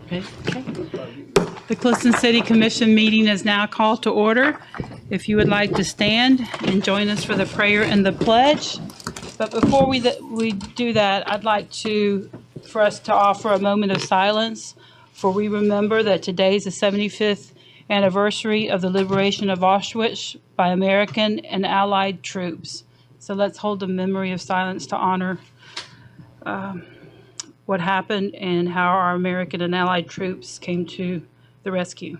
Okay. The Clewiston City Commission meeting is now called to order. If you would like to stand and join us for the prayer and the pledge. But before we do that, I'd like for us to offer a moment of silence, for we remember that today is the 75th anniversary of the liberation of Auschwitz by American and Allied troops. So let's hold a memory of silence to honor what happened and how our American and Allied troops came to the rescue.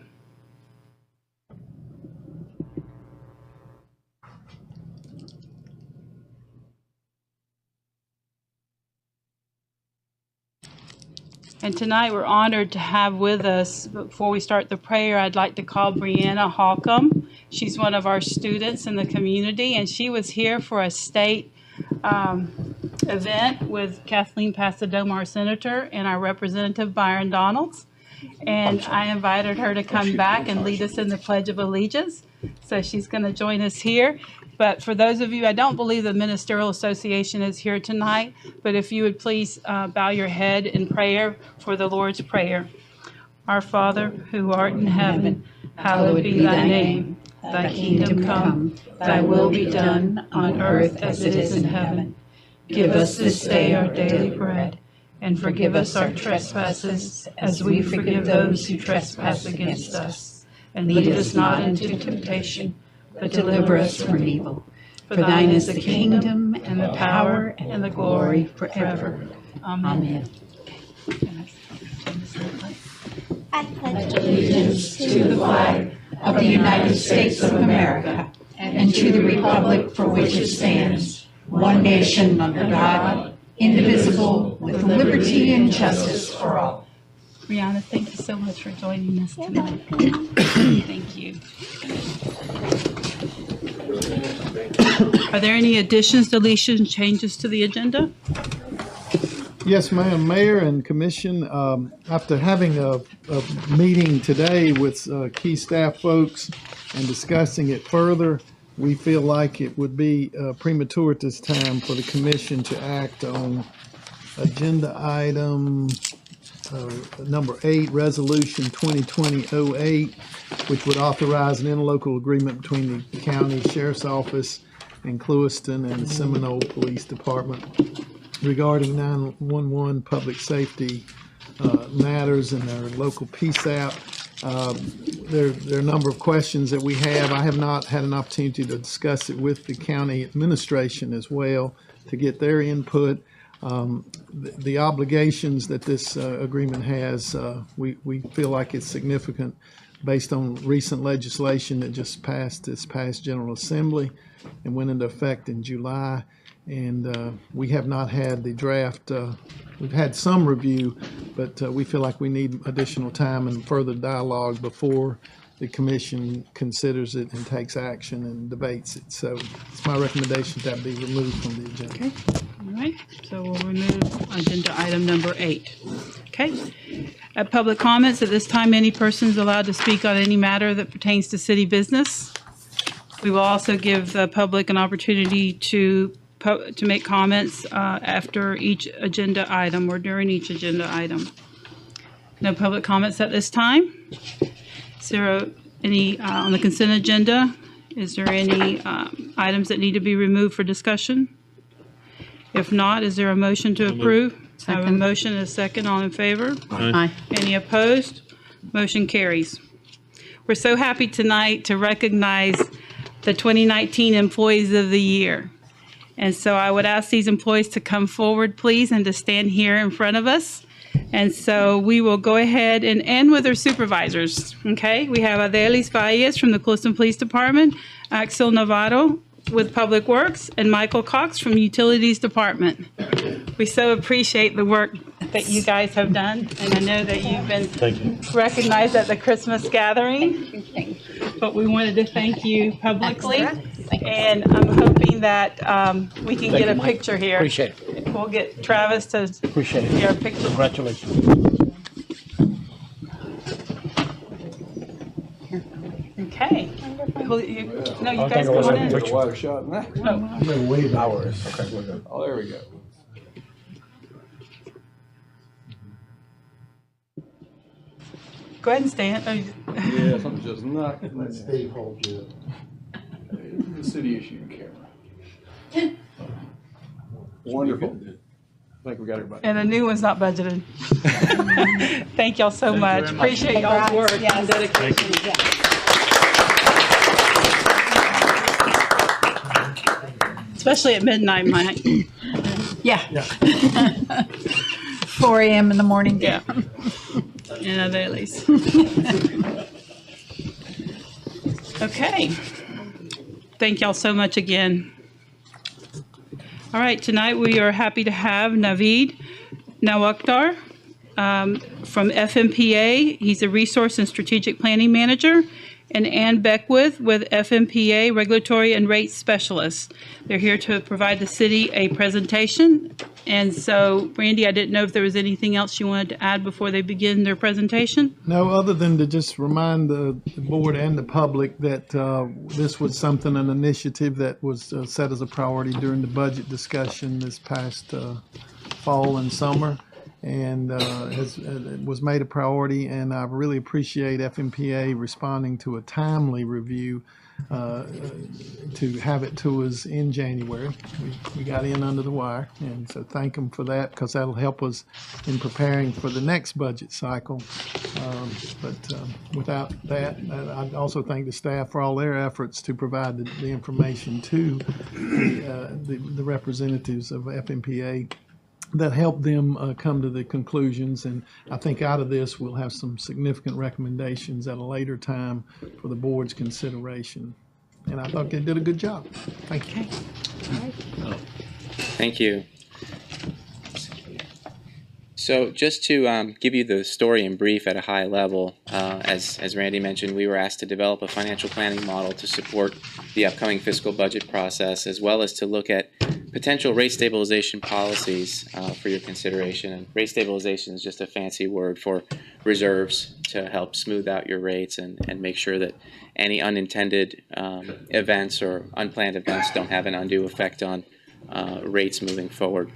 And tonight we're honored to have with us, before we start the prayer, I'd like to call Brianna Holcomb. She's one of our students in the community, and she was here for a state event with Kathleen Pasadoma, our senator, and our representative Byron Donalds. And I invited her to come back and lead us in the Pledge of Allegiance. So she's going to join us here. But for those of you, I don't believe the Ministerial Association is here tonight, but if you would please bow your head in prayer for the Lord's Prayer. Our Father, who art in heaven, hallowed be thy name. Thy kingdom come, thy will be done on earth as it is in heaven. Give us this day our daily bread, and forgive us our trespasses as we forgive those who trespass against us. And lead us not into temptation, but deliver us from evil. For thine is the kingdom, and the power, and the glory forever. Amen. I pledge allegiance to the flag of the United States of America and to the republic for which it stands, one nation under God, indivisible, with liberty and justice for all. Brianna, thank you so much for joining us tonight. Thank you. Are there any additions, deletions, changes to the agenda? Yes, ma'am. Mayor and Commission, after having a meeting today with key staff folks and discussing it further, we feel like it would be premature at this time for the Commission to act on agenda item number 8, Resolution 2020-08, which would authorize an interlocal agreement between the County Sheriff's Office in Clewiston and the Seminole Police Department regarding 911 public safety matters and their local PSAP. There are a number of questions that we have. I have not had an opportunity to discuss it with the county administration as well to get their input. The obligations that this agreement has, we feel like it's significant based on recent legislation that just passed this past General Assembly and went into effect in July. And we have not had the draft. We've had some review, but we feel like we need additional time and further dialogue before the Commission considers it and takes action and debates it. So it's my recommendation that be removed from the agenda. Okay. All right. So we'll remove agenda item number 8. Okay. At public comments, at this time, any person is allowed to speak on any matter that pertains to city business. We will also give the public an opportunity to make comments after each agenda item or during each agenda item. No public comments at this time. Is there any on the consent agenda? Is there any items that need to be removed for discussion? If not, is there a motion to approve? I have a motion and a second. All in favor? Aye. Any opposed? Motion carries. We're so happy tonight to recognize the 2019 Employees of the Year. And so I would ask these employees to come forward, please, and to stand here in front of us. And so we will go ahead and end with our supervisors, okay? We have Adelis Valles from the Clewiston Police Department, Axel Navarro with Public Works, and Michael Cox from Utilities Department. We so appreciate the work that you guys have done, and I know that you've been recognized at the Christmas gathering. Thank you. But we wanted to thank you publicly, and I'm hoping that we can get a picture here. Appreciate it. We'll get Travis to Appreciate it. get our picture. Congratulations. Okay. No, you I guys think I was come on having in. a picture. Water shot in that. Oh, Hours. Okay, we're good. Oh, there we go. go ahead and stand. Yeah, something's just not. Let Steve hold you. The city issued camera. Wonderful. I think we got everybody. And a new one's not budgeted. Thank y'all so much. Appreciate y'all's work and dedication. Especially at midnight, Mike. Yeah. 4 a.m. in the morning. Yeah. In our dailies. Okay. Thank y'all so much again. All right, tonight we are happy to have Naveed Nawakdar from FMPA. He's a Resource and Strategic Planning Manager, and Ann Beckwith with FMPA Regulatory and Rate Specialist. They're here to provide the city a presentation. And so, Randy, I didn't know if there was anything else you wanted to add before they begin their presentation? No, other than to just remind the board and the public that this was an initiative that was set as a priority during the budget discussion this past fall and summer, and was made a priority. And I really appreciate FMPA responding to a timely review to have it to us in January. We got in under the wire, and so thank them for that, because that'll help us in preparing for the next budget cycle. But without that, I also thank the staff for all their efforts to provide the information to the representatives of FMPA that help them come to the conclusions. And I think out of this, we'll have some significant recommendations at a later time for the board's consideration. And I thought they did a good job. Thank you. Thank you. So just to give you the story in brief at a high level, as Randy mentioned, we were asked to develop a financial planning model to support the upcoming fiscal budget process, as well as to look at potential rate stabilization policies for your consideration. And rate stabilization is just a fancy word for reserves to help smooth out your rates and make sure that any unintended events or unplanned events don't have an undue effect on rates moving forward.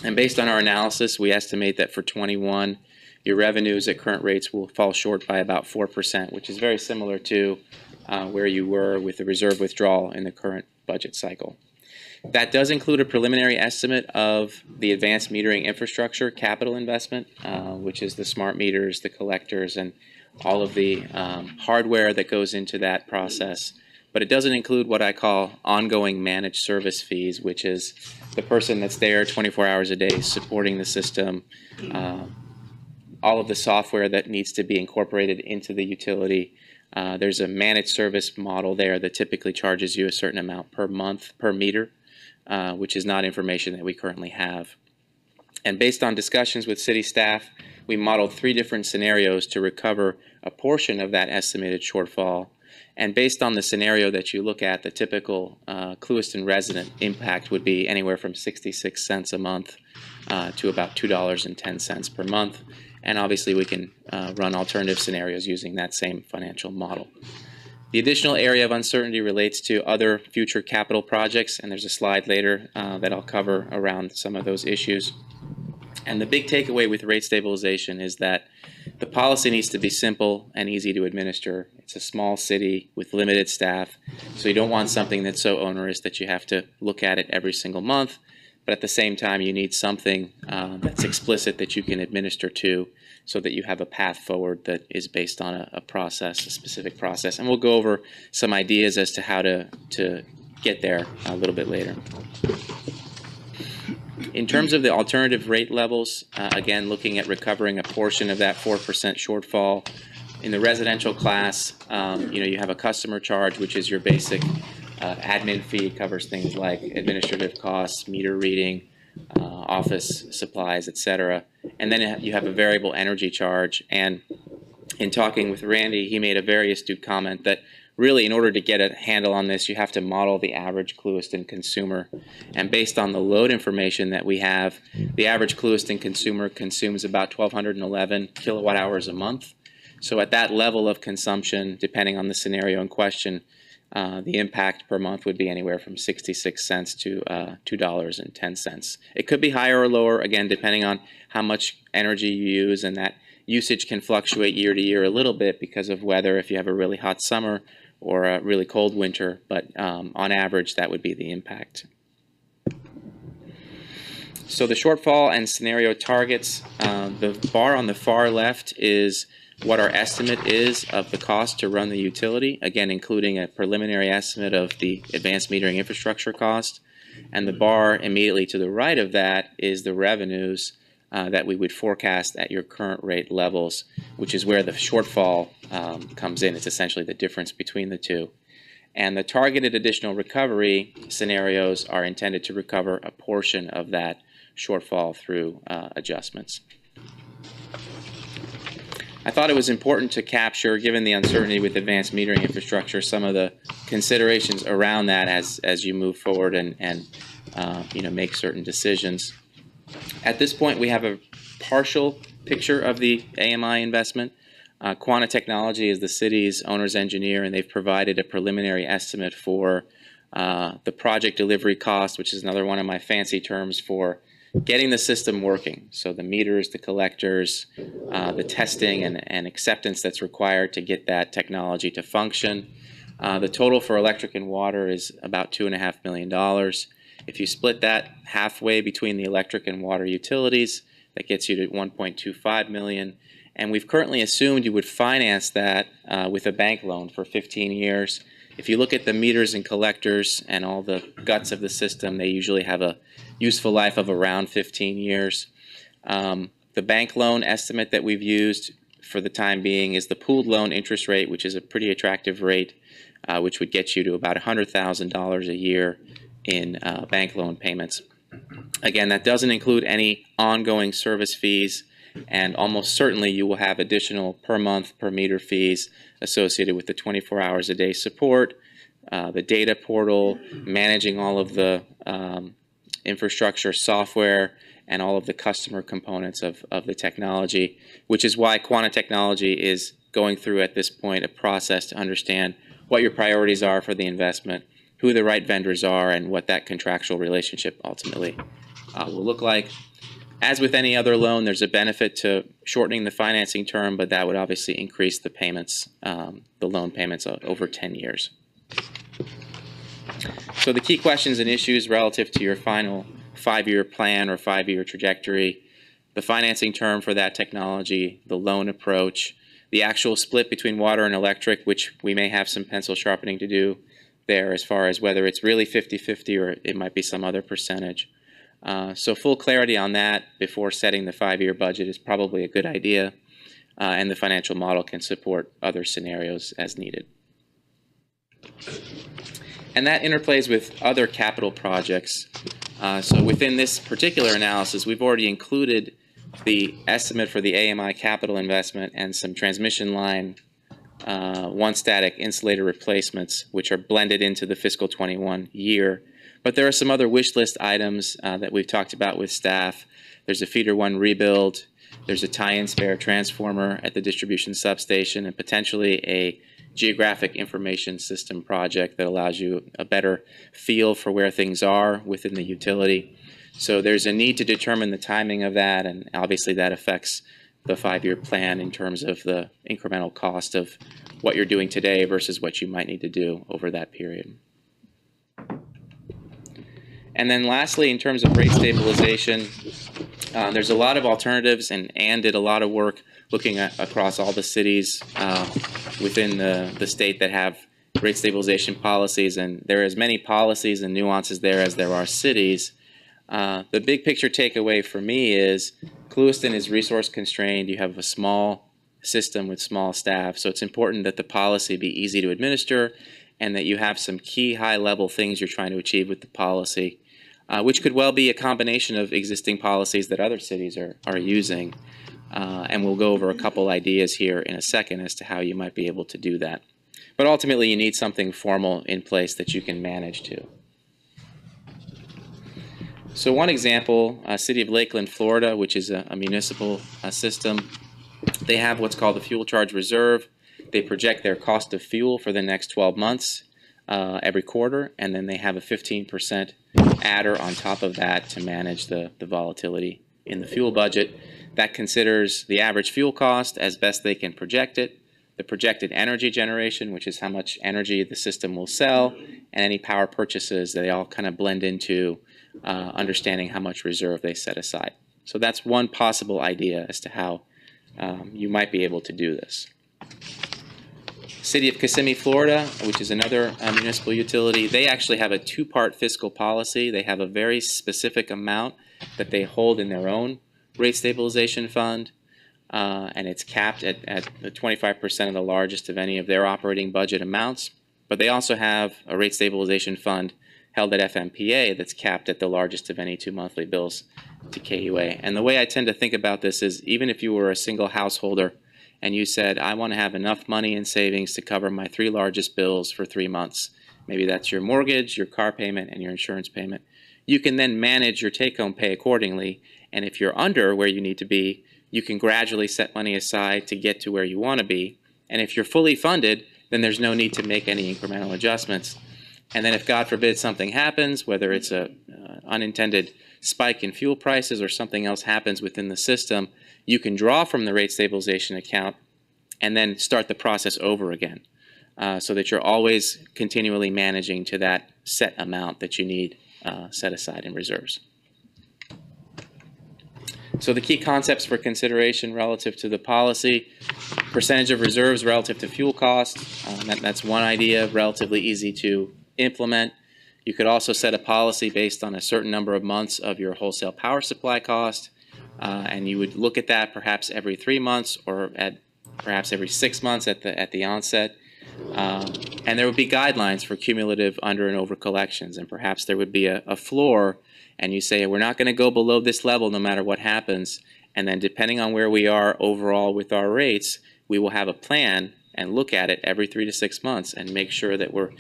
And based on our analysis, we estimate that for 21, your revenues at current rates will fall short by about 4%, which is very similar to where you were with the reserve withdrawal in the current budget cycle. That does include a preliminary estimate of the advanced metering infrastructure capital investment, which is the smart meters, the collectors, and all of the hardware that goes into that process. But it doesn't include what I call ongoing managed service fees, which is the person that's there 24 hours a day supporting the system, all of the software that needs to be incorporated into the utility. There's a managed service model there that typically charges you a certain amount per month per meter, which is not information that we currently have. And based on discussions with city staff, we modeled 3 different scenarios to recover a portion of that estimated shortfall. And based on the scenario that you look at, the typical Clewiston resident impact would be anywhere from 66 cents a month to about $2.10 per month. And obviously we can run alternative scenarios using that same financial model. The additional area of uncertainty relates to other future capital projects, and there's a slide later that I'll cover around some of those issues. And the big takeaway with rate stabilization is that the policy needs to be simple and easy to administer. It's a small city with limited staff, so you don't want something that's so onerous that you have to look at it every single month. But at the same time, you need something that's explicit that you can administer to, so that you have a path forward that is based on a process, a specific process. And we'll go over some ideas as to how to get there a little bit later. In terms of the alternative rate levels, again, looking at recovering a portion of that 4% shortfall. In the residential class, you have a customer charge, which is your basic admin fee. It covers things like administrative costs, meter reading, office supplies, etc. And then you have a variable energy charge. And in talking with Randy, he made a very astute comment that really, in order to get a handle on this, you have to model the average Clewiston consumer. And based on the load information that we have, the average Clewiston consumer consumes about 1,211 kilowatt hours a month. So at that level of consumption, depending on the scenario in question, the impact per month would be anywhere from 66 cents to $2.10. It could be higher or lower, again, depending on how much energy you use, and that usage can fluctuate year to year a little bit because of weather, if you have a really hot summer or a really cold winter, but on average, that would be the impact. So the shortfall and scenario targets, the bar on the far left is what our estimate is of the cost to run the utility, again, including a preliminary estimate of the advanced metering infrastructure cost. And the bar immediately to the right of that is the revenues that we would forecast at your current rate levels, which is where the shortfall comes in. It's essentially the difference between the two. And the targeted additional recovery scenarios are intended to recover a portion of that shortfall through adjustments. I thought it was important to capture, given the uncertainty with advanced metering infrastructure, some of the considerations around that as you move forward and make certain decisions. At this point, we have a partial picture of the AMI investment. Quanta Technology is the city's owner's engineer, and they've provided a preliminary estimate for the project delivery cost, which is another one of my fancy terms for getting the system working. So the meters, the collectors, the testing and acceptance that's required to get that technology to function. The total for electric and water is about $2.5 million. If you split that halfway between the electric and water utilities, that gets you to $1.25 million. And we've currently assumed you would finance that with a bank loan for 15 years. If you look at the meters and collectors and all the guts of the system, they usually have a useful life of around 15 years. The bank loan estimate that we've used for the time being is the pooled loan interest rate, which is a pretty attractive rate, which would get you to about $100,000 a year in bank loan payments. Again, that doesn't include any ongoing service fees, and almost certainly you will have additional per month per meter fees associated with the 24 hours a day support, the data portal, managing all of the infrastructure software and all of the customer components of the technology, which is why Quanta Technology is going through at this point a process to understand what your priorities are for the investment, who the right vendors are, and what that contractual relationship ultimately will look like. As with any other loan, there's a benefit to shortening the financing term, but that would obviously increase the payments, the loan payments over 10 years. So the key questions and issues relative to your final 5-year plan or 5-year trajectory, the financing term for that technology, the loan approach, the actual split between water and electric, which we may have some pencil sharpening to do there as far as whether it's really 50-50 or it might be some other percentage. So full clarity on that before setting the 5-year budget is probably a good idea, and the financial model can support other scenarios as needed. And that interplays with other capital projects. So within this particular analysis, we've already included the estimate for the AMI capital investment and some transmission line one static insulator replacements, which are blended into the fiscal 21 year. But there are some other wish list items that we've talked about with staff. There's a feeder 1 rebuild. There's a tie-in spare transformer at the distribution substation, and potentially a geographic information system project that allows you a better feel for where things are within the utility. So there's a need to determine the timing of that, and obviously that affects the 5-year plan in terms of the incremental cost of what you're doing today versus what you might need to do over that period. And then lastly, in terms of rate stabilization, there's a lot of alternatives, and Ann did a lot of work looking at across all the cities within the state that have rate stabilization policies, and there are as many policies and nuances there as there are cities. The big picture takeaway for me is Clewiston is resource constrained. You have a small system with small staff, so it's important that the policy be easy to administer and that you have some key high-level things you're trying to achieve with the policy, which could well be a combination of existing policies that other cities are using. And we'll go over a couple ideas here in a second as to how you might be able to do that. But ultimately, you need something formal in place that you can manage to. So one example, City of Lakeland, Florida, which is a municipal system. They have what's called the fuel charge reserve. They project their cost of fuel for the next 12 months every quarter, and then they have a 15% adder on top of that to manage the volatility in the fuel budget. That considers the average fuel cost as best they can project it, the projected energy generation, which is how much energy the system will sell, and any power purchases. They all kind of blend into understanding how much reserve they set aside. So that's one possible idea as to how you might be able to do this. City of Kissimmee, Florida, which is another municipal utility, they actually have a two-part fiscal policy. They have a very specific amount that they hold in their own rate stabilization fund, and it's capped at the 25% of the largest of any of their operating budget amounts. But they also have a rate stabilization fund held at FMPA that's capped at the largest of any 2 monthly bills to KUA. And the way I tend to think about this is, even if you were a single householder and you said, I want to have enough money in savings to cover my 3 largest bills for 3 months, maybe that's your mortgage, your car payment, and your insurance payment, you can then manage your take-home pay accordingly. And if you're under where you need to be, you can gradually set money aside to get to where you want to be. And if you're fully funded, then there's no need to make any incremental adjustments. And then if, God forbid, something happens, whether it's a unintended spike in fuel prices or something else happens within the system, you can draw from the rate stabilization account and then start the process over again, so that you're always continually managing to that set amount that you need set aside in reserves. So the key concepts for consideration relative to the policy: percentage of reserves relative to fuel costs. That's one idea, relatively easy to implement. You could also set a policy based on a certain number of months of your wholesale power supply cost, and you would look at that perhaps every 3 months or perhaps every 6 months at the onset. And there would be guidelines for cumulative under and over collections, and perhaps there would be a floor, and you say, we're not going to go below this level no matter what happens. And then depending on where we are overall with our rates, we will have a plan and look at it every 3 to 6 months and make sure that we're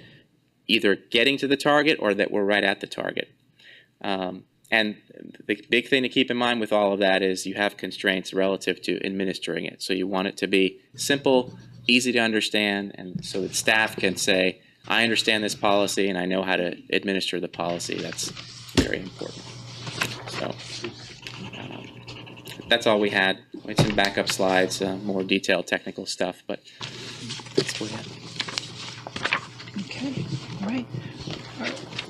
either getting to the target or that we're right at the target. And the big thing to keep in mind with all of that is you have constraints relative to administering it. So you want it to be simple, easy to understand, and so that staff can say, I understand this policy and I know how to administer the policy. That's very important. So that's all we had. We had some backup slides, more detailed technical stuff, but that's what we had. Okay, all right.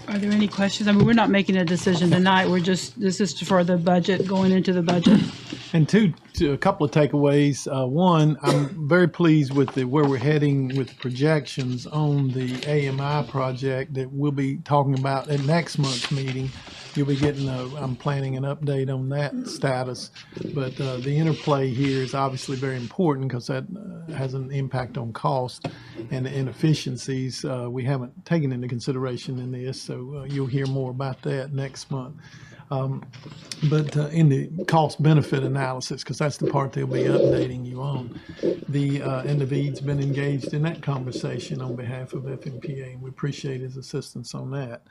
Are there any questions? I mean, we're not making a decision tonight. This is for the budget, going into the budget. And a couple of takeaways. One, I'm very pleased with where we're heading with projections on the AMI project that we'll be talking about at next month's meeting. You'll be getting I'm planning an update on that status. But the interplay here is obviously very important because that has an impact on cost and inefficiencies we haven't taken into consideration in this. So you'll hear more about that next month. But in the cost-benefit analysis, because that's the part they'll be updating you on, and Naveed's been engaged in that conversation on behalf of FMPA, and we appreciate his assistance on that.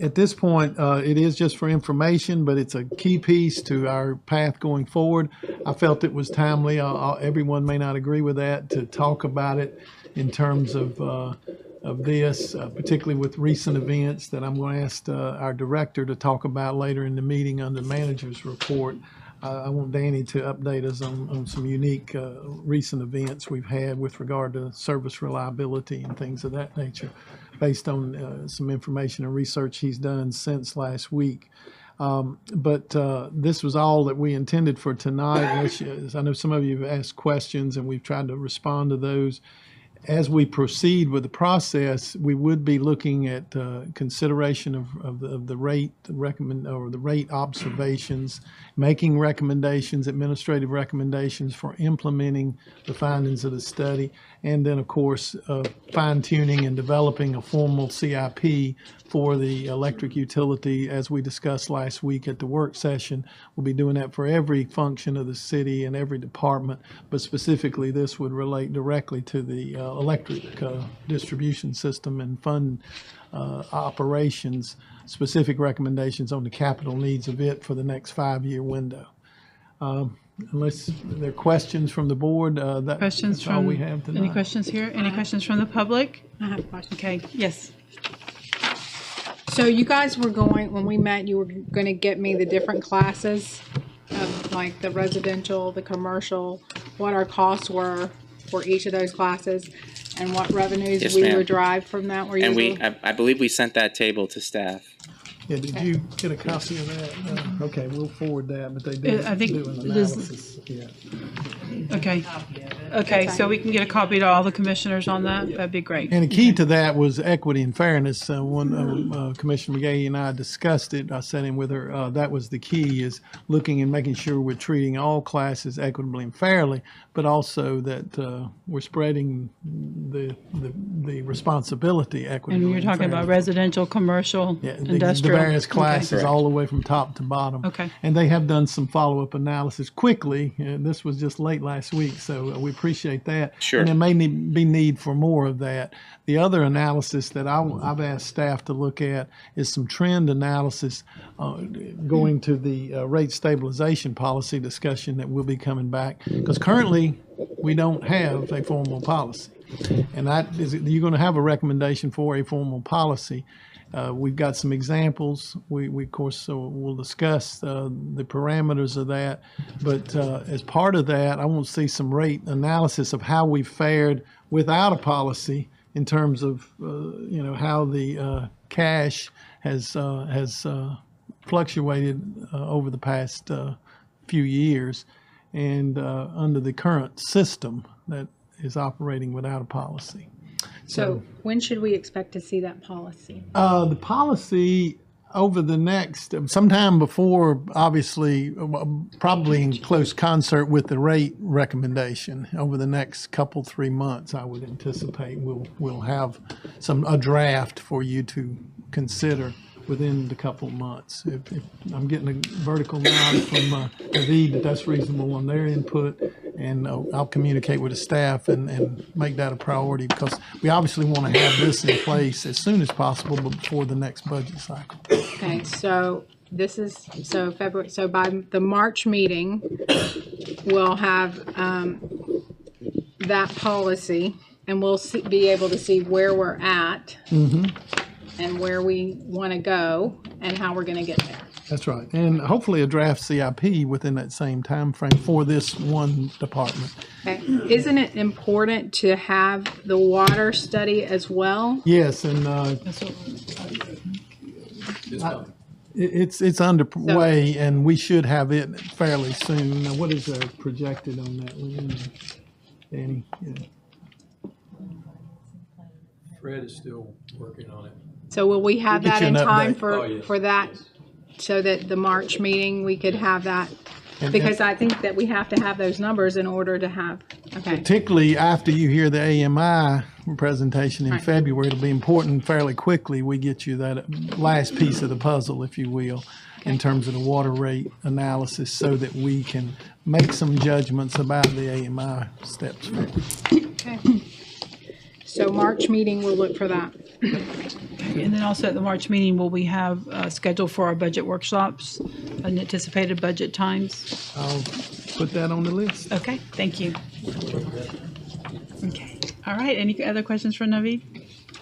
At this point, it is just for information, but it's a key piece to our path going forward. I felt it was timely. Everyone may not agree with that, to talk about it in terms of this, particularly with recent events that I'm going to ask our director to talk about later in the meeting on the manager's report. I want Danny to update us on some unique recent events we've had with regard to service reliability and things of that nature, based on some information and research he's done since last week. But this was all that we intended for tonight. I know some of you have asked questions, and we've tried to respond to those. As we proceed with the process, we would be looking at consideration of the rate the rate observations, making recommendations, administrative recommendations for implementing the findings of the study, and then of course fine-tuning and developing a formal CIP for the electric utility, as we discussed last week at the work session. We'll be doing that for every function of the city and every department, but specifically this would relate directly to the electric distribution system and fund operations, specific recommendations on the capital needs of it for the next 5-year window. Unless there are questions from the board, Questions that's all from, we have tonight. any questions here? Any questions from the public? I have a question. Okay, yes. So you guys were going, when we met, you were going to get me the different classes of like the residential, the commercial, what our costs were for each of those classes, and what revenues Yes, we ma'am. would derive from that. Were you And able- I believe we sent that table to staff. Yeah, did you get a copy of that? Okay, we'll forward that, but they did I think do an this- analysis. Yeah. Okay. Okay, so we can get a copy to all the commissioners on that? That'd be great. And the key to that was equity and fairness. Commissioner McGahey and I discussed it. I sat in with her. That was the key, is looking and making sure we're treating all classes equitably and fairly, but also that we're spreading the responsibility equitably. And you're talking about fairly. residential, commercial, Yeah, the industrial? various classes, Correct. all the way from top to bottom. Okay. And they have done some follow-up analysis quickly. And this was just late last week, so we appreciate that. Sure. And there may be need for more of that. The other analysis that I've asked staff to look at is some trend analysis going to the rate stabilization policy discussion that will be coming back. Because currently, we don't have a formal policy. And that is, you're going to have a recommendation for a formal policy. We've got some examples. We of course, will discuss the parameters of that. But as part of that, I want to see some rate analysis of how we fared without a policy in terms of, how the cash has fluctuated over the past few years, and under the current system that is operating without a policy. So when should we expect to see that policy? The policy over the next, sometime before, obviously, probably in close concert with the rate recommendation, over the next couple, 3 months, I would anticipate we'll have a draft for you to consider within the couple of months. If I'm getting a vertical nod from David, that's reasonable on their input, and I'll communicate with the staff and make that a priority, because we obviously want to have this in place as soon as possible, but before the next budget cycle. Okay, so this is, so February, so by the March meeting, we'll have that policy, and we'll be able to see where we're at and where we want to go and how we're going to get there. That's right, and hopefully a draft CIP within that same time frame for this one department. Okay. Isn't it important to have the water study as well? Yes, and it's underway, and we should have it fairly soon. Now, what is projected on that, Lynn? Danny? Yeah. Fred is still working on it. So will we have We'll get that in you an time update. Oh, yes. for that, so that the March meeting, we could have that? Because I think that we have to have those numbers in order to have, okay. Particularly after you hear the AMI presentation in Right. February, it'll be important fairly quickly we get you that last piece of the puzzle, if you will, in terms of the water rate analysis, so that we can make some judgments about the AMI steps forward. Okay. So March meeting, we'll look for that. And then also at the March meeting, will we have scheduled for our budget workshops, an anticipated budget times? I'll put that on the list. Okay, thank you. Okay, all right, any other questions for Naveed?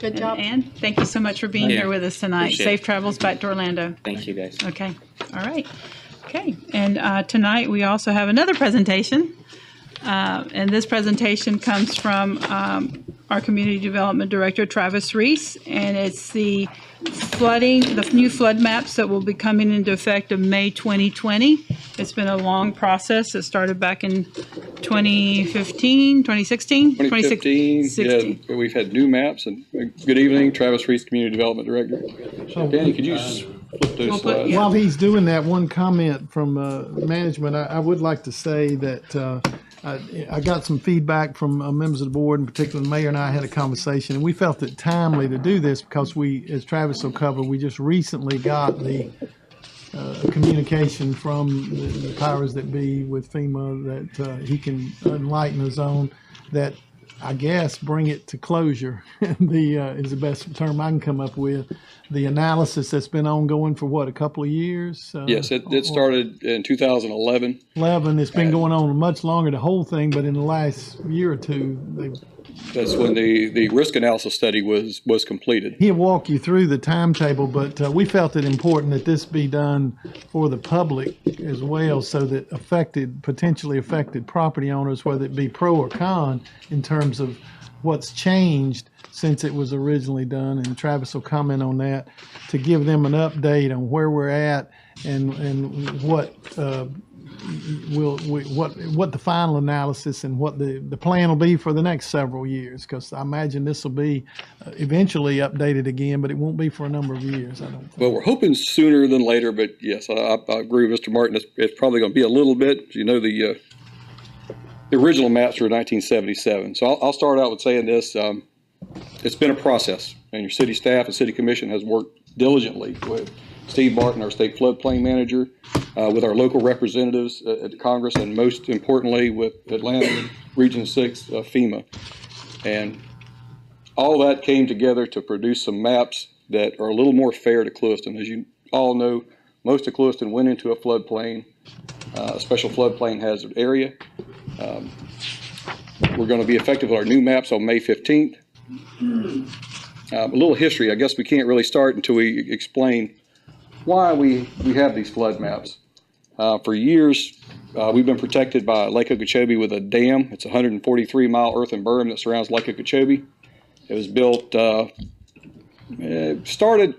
Good job. Ann, thank you so much for being Yeah, here with us tonight. appreciate Safe it. travels back to Orlando. Thank you, guys. Okay, all right. Okay, and tonight we also have another presentation. And this presentation comes from our Community Development Director, Travis Reese, and it's the new flood maps that will be coming into effect of May 2020. It's been a long process. It started back in 2015, 2016? 2015, 2016. yeah, we've had new maps, and good evening, Travis Reese, Community Development Director. Danny, could you flip those We'll put- slides? yeah. While he's doing that, one comment from management, I would like to say that I got some feedback from members of the board, in particular the mayor and I had a conversation, and we felt it timely to do this because we, as Travis will cover, we just recently got the communication from the powers that be with FEMA that he can enlighten us on, that I guess, bring it to closure. Is the best term I can come up with. The analysis that's been ongoing for what, a couple of years? Yes, it started in 2011. 11. It's been going on much longer, the whole thing, but in the last year or two, That's when the risk analysis study was completed. he'll walk you through the timetable, but we felt it important that this be done for the public as well, so that potentially affected property owners, whether it be pro or con, in terms of what's changed since it was originally done, and Travis will comment on that, to give them an update on where we're at and what what the final analysis and what the plan will be for the next several years, because I imagine this will be eventually updated again, but it won't be for a number of years, I don't think. Well, we're hoping sooner than later, but yes, I agree with Mr. Martin. It's probably going to be a little bit. You know, the original maps were 1977. So I'll start out with saying this. It's been a process, and your city staff and city commission has worked diligently with Steve Martin, our state floodplain manager, with our local representatives at Congress, and most importantly with Atlanta Region 6 FEMA. And all that came together to produce some maps that are a little more fair to Clewiston. As you all know, most of Clewiston went into a floodplain, a special floodplain hazard area. We're going to be effective with our new maps on May 15th. A little history. I guess we can't really start until we explain why we have these flood maps. For years, we've been protected by Lake Okeechobee with a dam. It's a 143-mile earthen berm that surrounds Lake Okeechobee. It was built,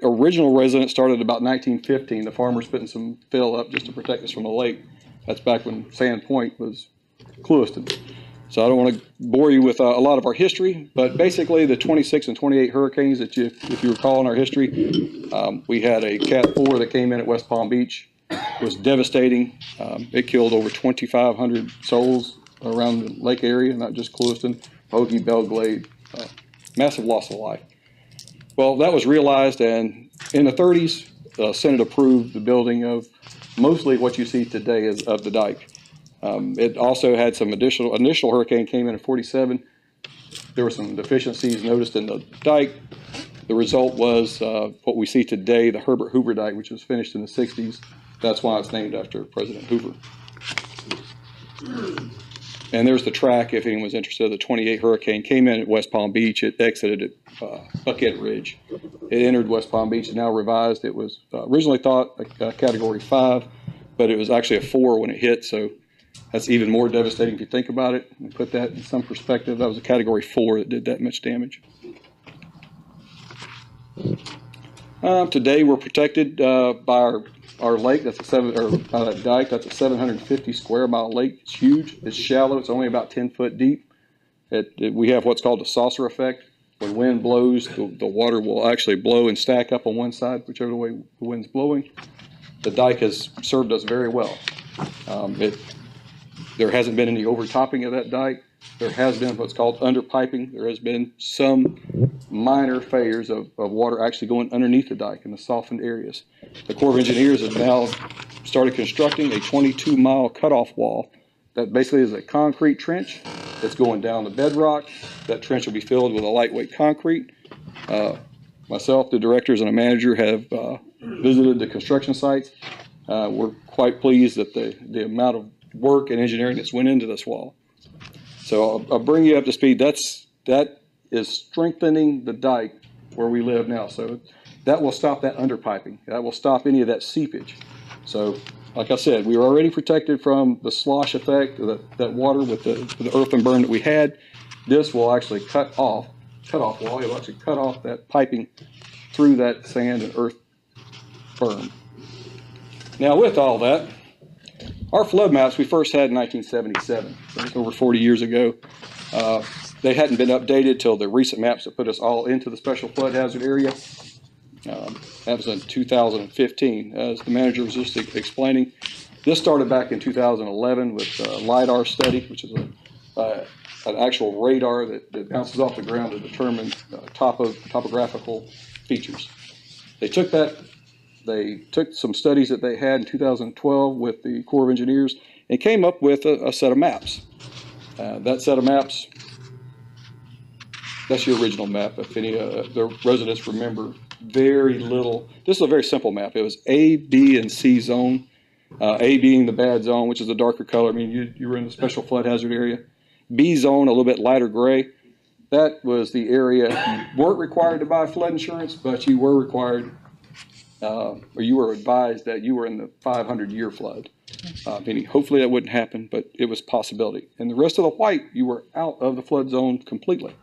original residents started about 1915. The farmers putting some fill up just to protect us from the lake. That's back when Sand Point was Clewiston. So I don't want to bore you with a lot of our history, but basically the 26 and 28 hurricanes that if you recall in our history, we had a Cat 4 that came in at West Palm Beach. It was devastating. It killed over 2,500 souls around the lake area, not just Clewiston, Hoagie, Belglade, massive loss of life. Well, that was realized, and in the 30s, the Senate approved the building of mostly what you see today of the dike. It also had some initial hurricane came in 47. There were some deficiencies noticed in the dike. The result was what we see today, the Herbert Hoover dike, which was finished in the 60s. That's why it's named after President Hoover. And there's the track, if anyone's interested. The 28 hurricane came in at West Palm Beach. It exited at Buckhead Ridge. It entered West Palm Beach, and now revised. It was originally thought a Category 5, but it was actually a 4 when it hit, so that's even more devastating if you think about it and put that in some perspective. That was a Category 4 that did that much damage. Today we're protected by our lake. That's a dike. That's a 750 square mile lake. It's huge. It's shallow. It's only about 10 foot deep. We have what's called the saucer effect. When wind blows, the water will actually blow and stack up on one side, whichever way the wind's blowing. The dike has served us very well. There hasn't been any overtopping of that dike. There has been what's called underpiping. There has been some minor failures of water actually going underneath the dike in the softened areas. The Corps of Engineers have now started constructing a 22-mile cutoff wall that basically is a concrete trench that's going down the bedrock. That trench will be filled with a lightweight concrete. Myself, the directors, and a manager have visited the construction sites. We're quite pleased that the amount of work and engineering that's went into this wall. So I'll bring you up to speed. That is strengthening the dike where we live now. So that will stop that underpiping. That will stop any of that seepage. So like I said, we were already protected from the slosh effect of that water with the earthen berm that we had. This will actually cut off wall. It will actually cut off that piping through that sand and earth berm. Now with all that, our flood maps we first had in 1977, so it's over 40 years ago. They hadn't been updated till the recent maps that put us all into the special flood hazard area. That was in 2015. As the manager was just explaining, this started back in 2011 with a LIDAR study, which is an actual radar that bounces off the ground to determine topographical features. They took some studies that they had in 2012 with the Corps of Engineers and came up with a set of maps. That set of maps That's your original map. If any the residents remember, very little. This is a very simple map. It was A, B, and C zone. A being the bad zone, which is a darker color. I mean, you were in the special flood hazard area. B zone, a little bit lighter gray. That was the area you weren't required to buy flood insurance, but you were required, or you were advised that you were in the 500-year flood. Meaning, hopefully that wouldn't happen, but it was a possibility. And the rest of the white, you were out of the flood zone completely.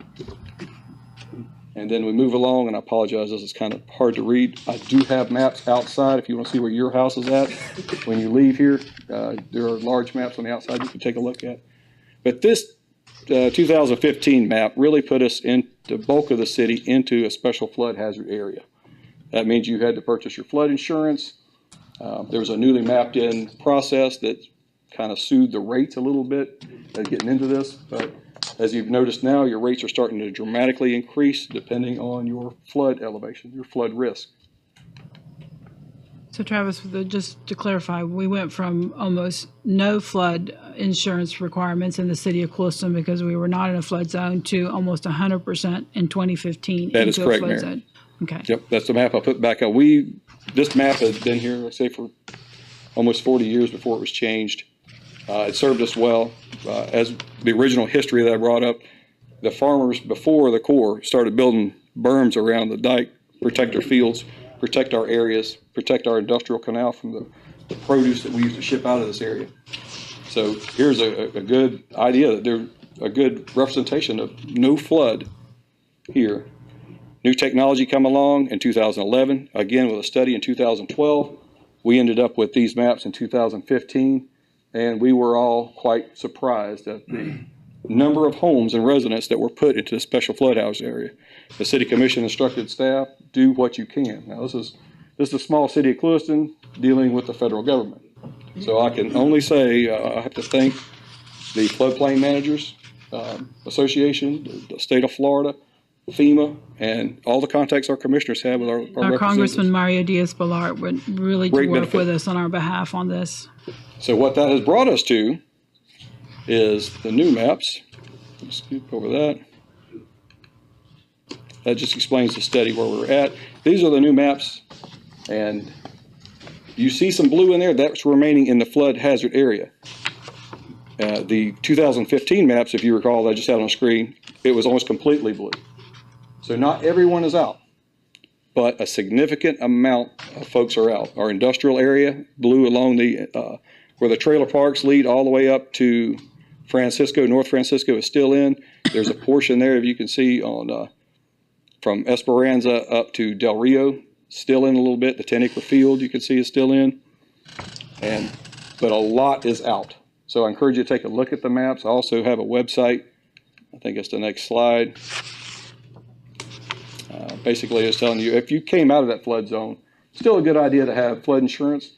And then we move along, and I apologize, this is kind of hard to read. I do have maps outside if you want to see where your house is at. When you leave here, there are large maps on the outside you can take a look at. But this 2015 map really put us in the bulk of the city into a special flood hazard area. That means you had to purchase your flood insurance. There was a newly mapped in process that kind of soothed the rates a little bit getting into this. But as you've noticed now, your rates are starting to dramatically increase depending on your flood elevation, your flood risk. So Travis, just to clarify, we went from almost no flood insurance requirements in the city of Clewiston because we were not in a flood zone to almost 100% in 2015. That is into correct, a flood Mayor. zone. Okay. Yep, that's the map I put back up. This map has been here, let's say, for almost 40 years before it was changed. It served us well. As the original history that I brought up, the farmers before the Corps started building berms around the dike, protect their fields, protect our areas, protect our industrial canal from the produce that we used to ship out of this area. So here's a good idea that there's a good representation of no flood here. New technology come along in 2011, again with a study in 2012. We ended up with these maps in 2015, and we were all quite surprised at the number of homes and residents that were put into the special flood house area. The city commission instructed staff, do what you can. Now this is a small city of Clewiston dealing with the federal government. So I can only say I have to thank the floodplain managers association, the state of Florida, FEMA, and all the contacts our commissioners have with our Our Congressman Mario Diaz-Balart would really Great work benefit. with us on our behalf on this. So what that has brought us to is the new maps. Let's scoop over that. That just explains the study where we're at. These are the new maps, and you see some blue in there. That's remaining in the flood hazard area. The 2015 maps, if you recall, that I just had on the screen, it was almost completely blue. So not everyone is out, but a significant amount of folks are out. Our industrial area, blue along the where the trailer parks lead all the way up to Francisco, North Francisco is still in. There's a portion there, if you can see, on from Esperanza up to Del Rio, still in a little bit. The 10-acre field you can see is still in, but a lot is out. So I encourage you to take a look at the maps. I also have a website. I think it's the next slide. Basically, it's telling you if you came out of that flood zone, still a good idea to have flood insurance.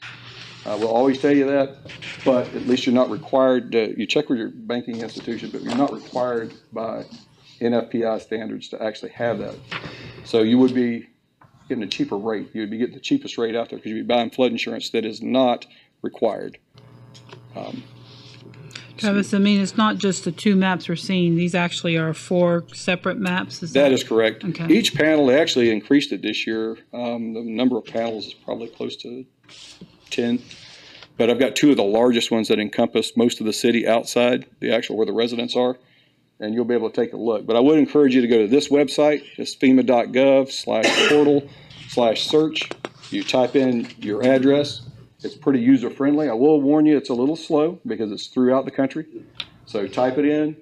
We'll always tell you that, but at least you're not required to, you check with your banking institution, but you're not required by NFPI standards to actually have that. So you would be getting a cheaper rate. You would be getting the cheapest rate out there because you'd be buying flood insurance that is not required. Travis, I mean, it's not just the two maps we're seeing. These actually are 4 separate maps. That is correct. Okay. Each panel, they actually increased it this year. The number of panels is probably close to 10. But I've got 2 of the largest ones that encompass most of the city outside the actual where the residents are. And you'll be able to take a look. But I would encourage you to go to this website. It's FEMA.gov/portal/search. You type in your address. It's pretty user-friendly. I will warn you, it's a little slow because it's throughout the country. So type it in,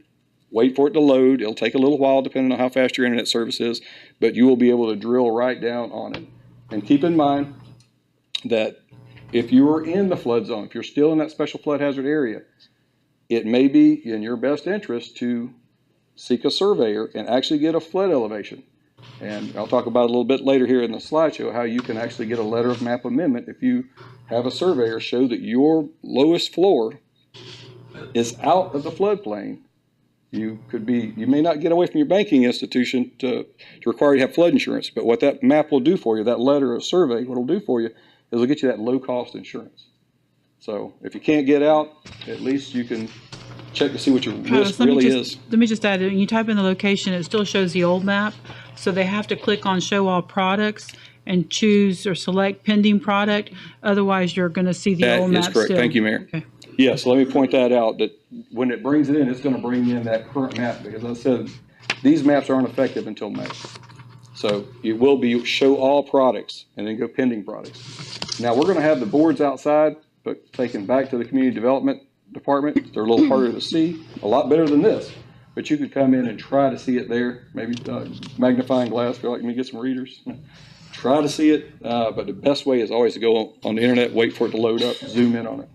wait for it to load. It'll take a little while depending on how fast your internet service is, but you will be able to drill right down on it. And keep in mind that if you are in the flood zone, if you're still in that special flood hazard area, it may be in your best interest to seek a surveyor and actually get a flood elevation. And I'll talk about it a little bit later here in the slideshow how you can actually get a letter of map amendment if you have a surveyor show that your lowest floor is out of the floodplain. You may not get away from your banking institution to require you to have flood insurance, but what that map will do for you, that letter of survey, what it'll do for you is it'll get you that low cost insurance. So if you can't get out, at least you can check to see what your Travis, risk really is. let me just add, when you type in the location, it still shows the old map. So they have to click on show all products and choose or select pending product. Otherwise, you're going to see the That old is map correct. still. Thank you, Mayor. Okay. Yes, let me point that out, that when it brings it in, it's going to bring in that current map, because I said, these maps aren't effective until May. So it will be show all products and then go pending products. Now, we're going to have the boards outside, but taken back to the community development department. They're a little harder to see, a lot better than this. But you could come in and try to see it there, maybe magnifying glass, feel like me get some readers. Try to see it, but the best way is always to go on the internet, wait for it to load up, zoom in on it.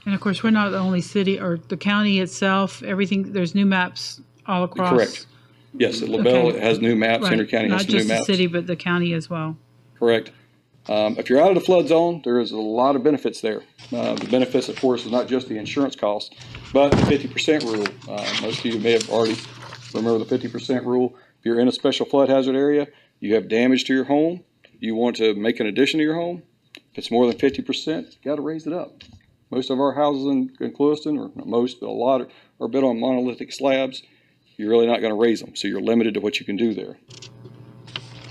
And of course, we're not the only city or the county itself. Everything, there's new maps all across. Correct. Yes, at LaBelle, Okay. it has new maps, Right. Henry County has Not some new just the maps. city, but the county as well. Correct. If you're out of the flood zone, there is a lot of benefits there. The benefits, of course, is not just the insurance costs, but the 50% rule. Most of you may have already remember the 50% rule. If you're in a special flood hazard area, you have damage to your home, you want to make an addition to your home, if it's more than 50%, you got to raise it up. Most of our houses in Clewiston, or not most, but a lot are built on monolithic slabs. You're really not going to raise them, so you're limited to what you can do there.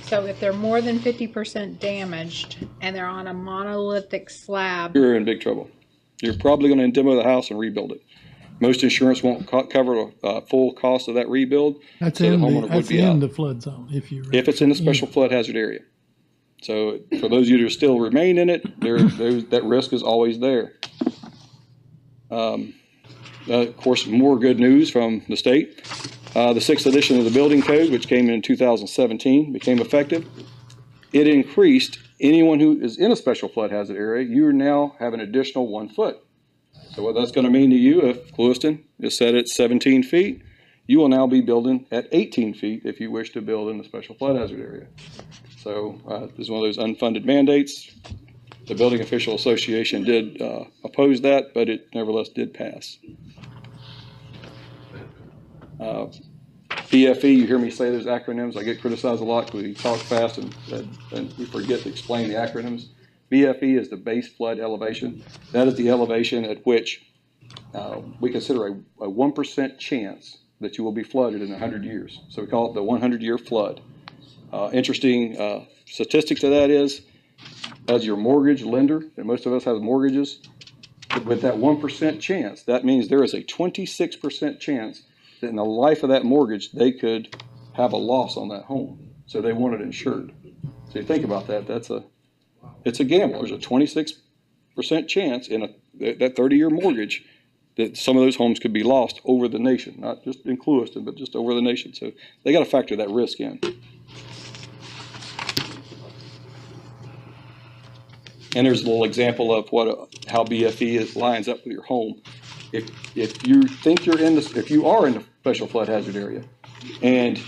So if they're more than 50% damaged and they're on a monolithic slab, You're in big trouble. You're probably going to demo the house and rebuild it. Most insurance won't cover the full cost of that rebuild. That's so the in homeowner would be in out. the flood zone if you. If it's in the special flood hazard area. So for those of you that still remain in it, that risk is always there. Of course, more good news from the state. The 6th edition of the building code, which came in 2017, became effective. It increased anyone who is in a special flood hazard area, you now have an additional 1 foot. So what that's going to mean to you, if Clewiston is set at 17 feet, you will now be building at 18 feet if you wish to build in the special flood hazard area. So this is one of those unfunded mandates. The Building Official Association did oppose that, but it nevertheless did pass. BFE, you hear me say those acronyms. I get criticized a lot because we talk fast and we forget to explain the acronyms. BFE is the base flood elevation. That is the elevation at which we consider a 1% chance that you will be flooded in 100 years. So we call it the 100-year flood. Interesting statistic to that is, as your mortgage lender, and most of us have mortgages, with that 1% chance, that means there is a 26% chance that in the life of that mortgage, they could have a loss on that home. So they want it insured. So you think about that, it's a gamble. There's a 26% chance in that 30-year mortgage that some of those homes could be lost over the nation, not just in Clewiston, but just over the nation. So they got to factor that risk in. And there's a little example of how BFE lines up with your home. If you think if you are in the special flood hazard area, and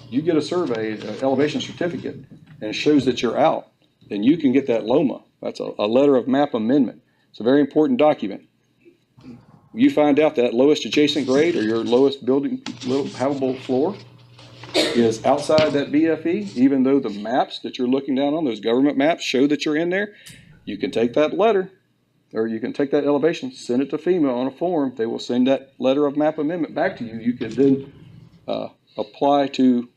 you get a survey, an elevation certificate, and it shows that you're out, then you can get that LOMA. That's a letter of map amendment. It's a very important document. You find out that lowest adjacent grade or your lowest building habitable floor is outside that BFE, even though the maps that you're looking down on, those government maps, show that you're in there, you can take that letter, or you can take that elevation, send it to FEMA on a form. They will send that letter of map amendment back to you. You can then apply to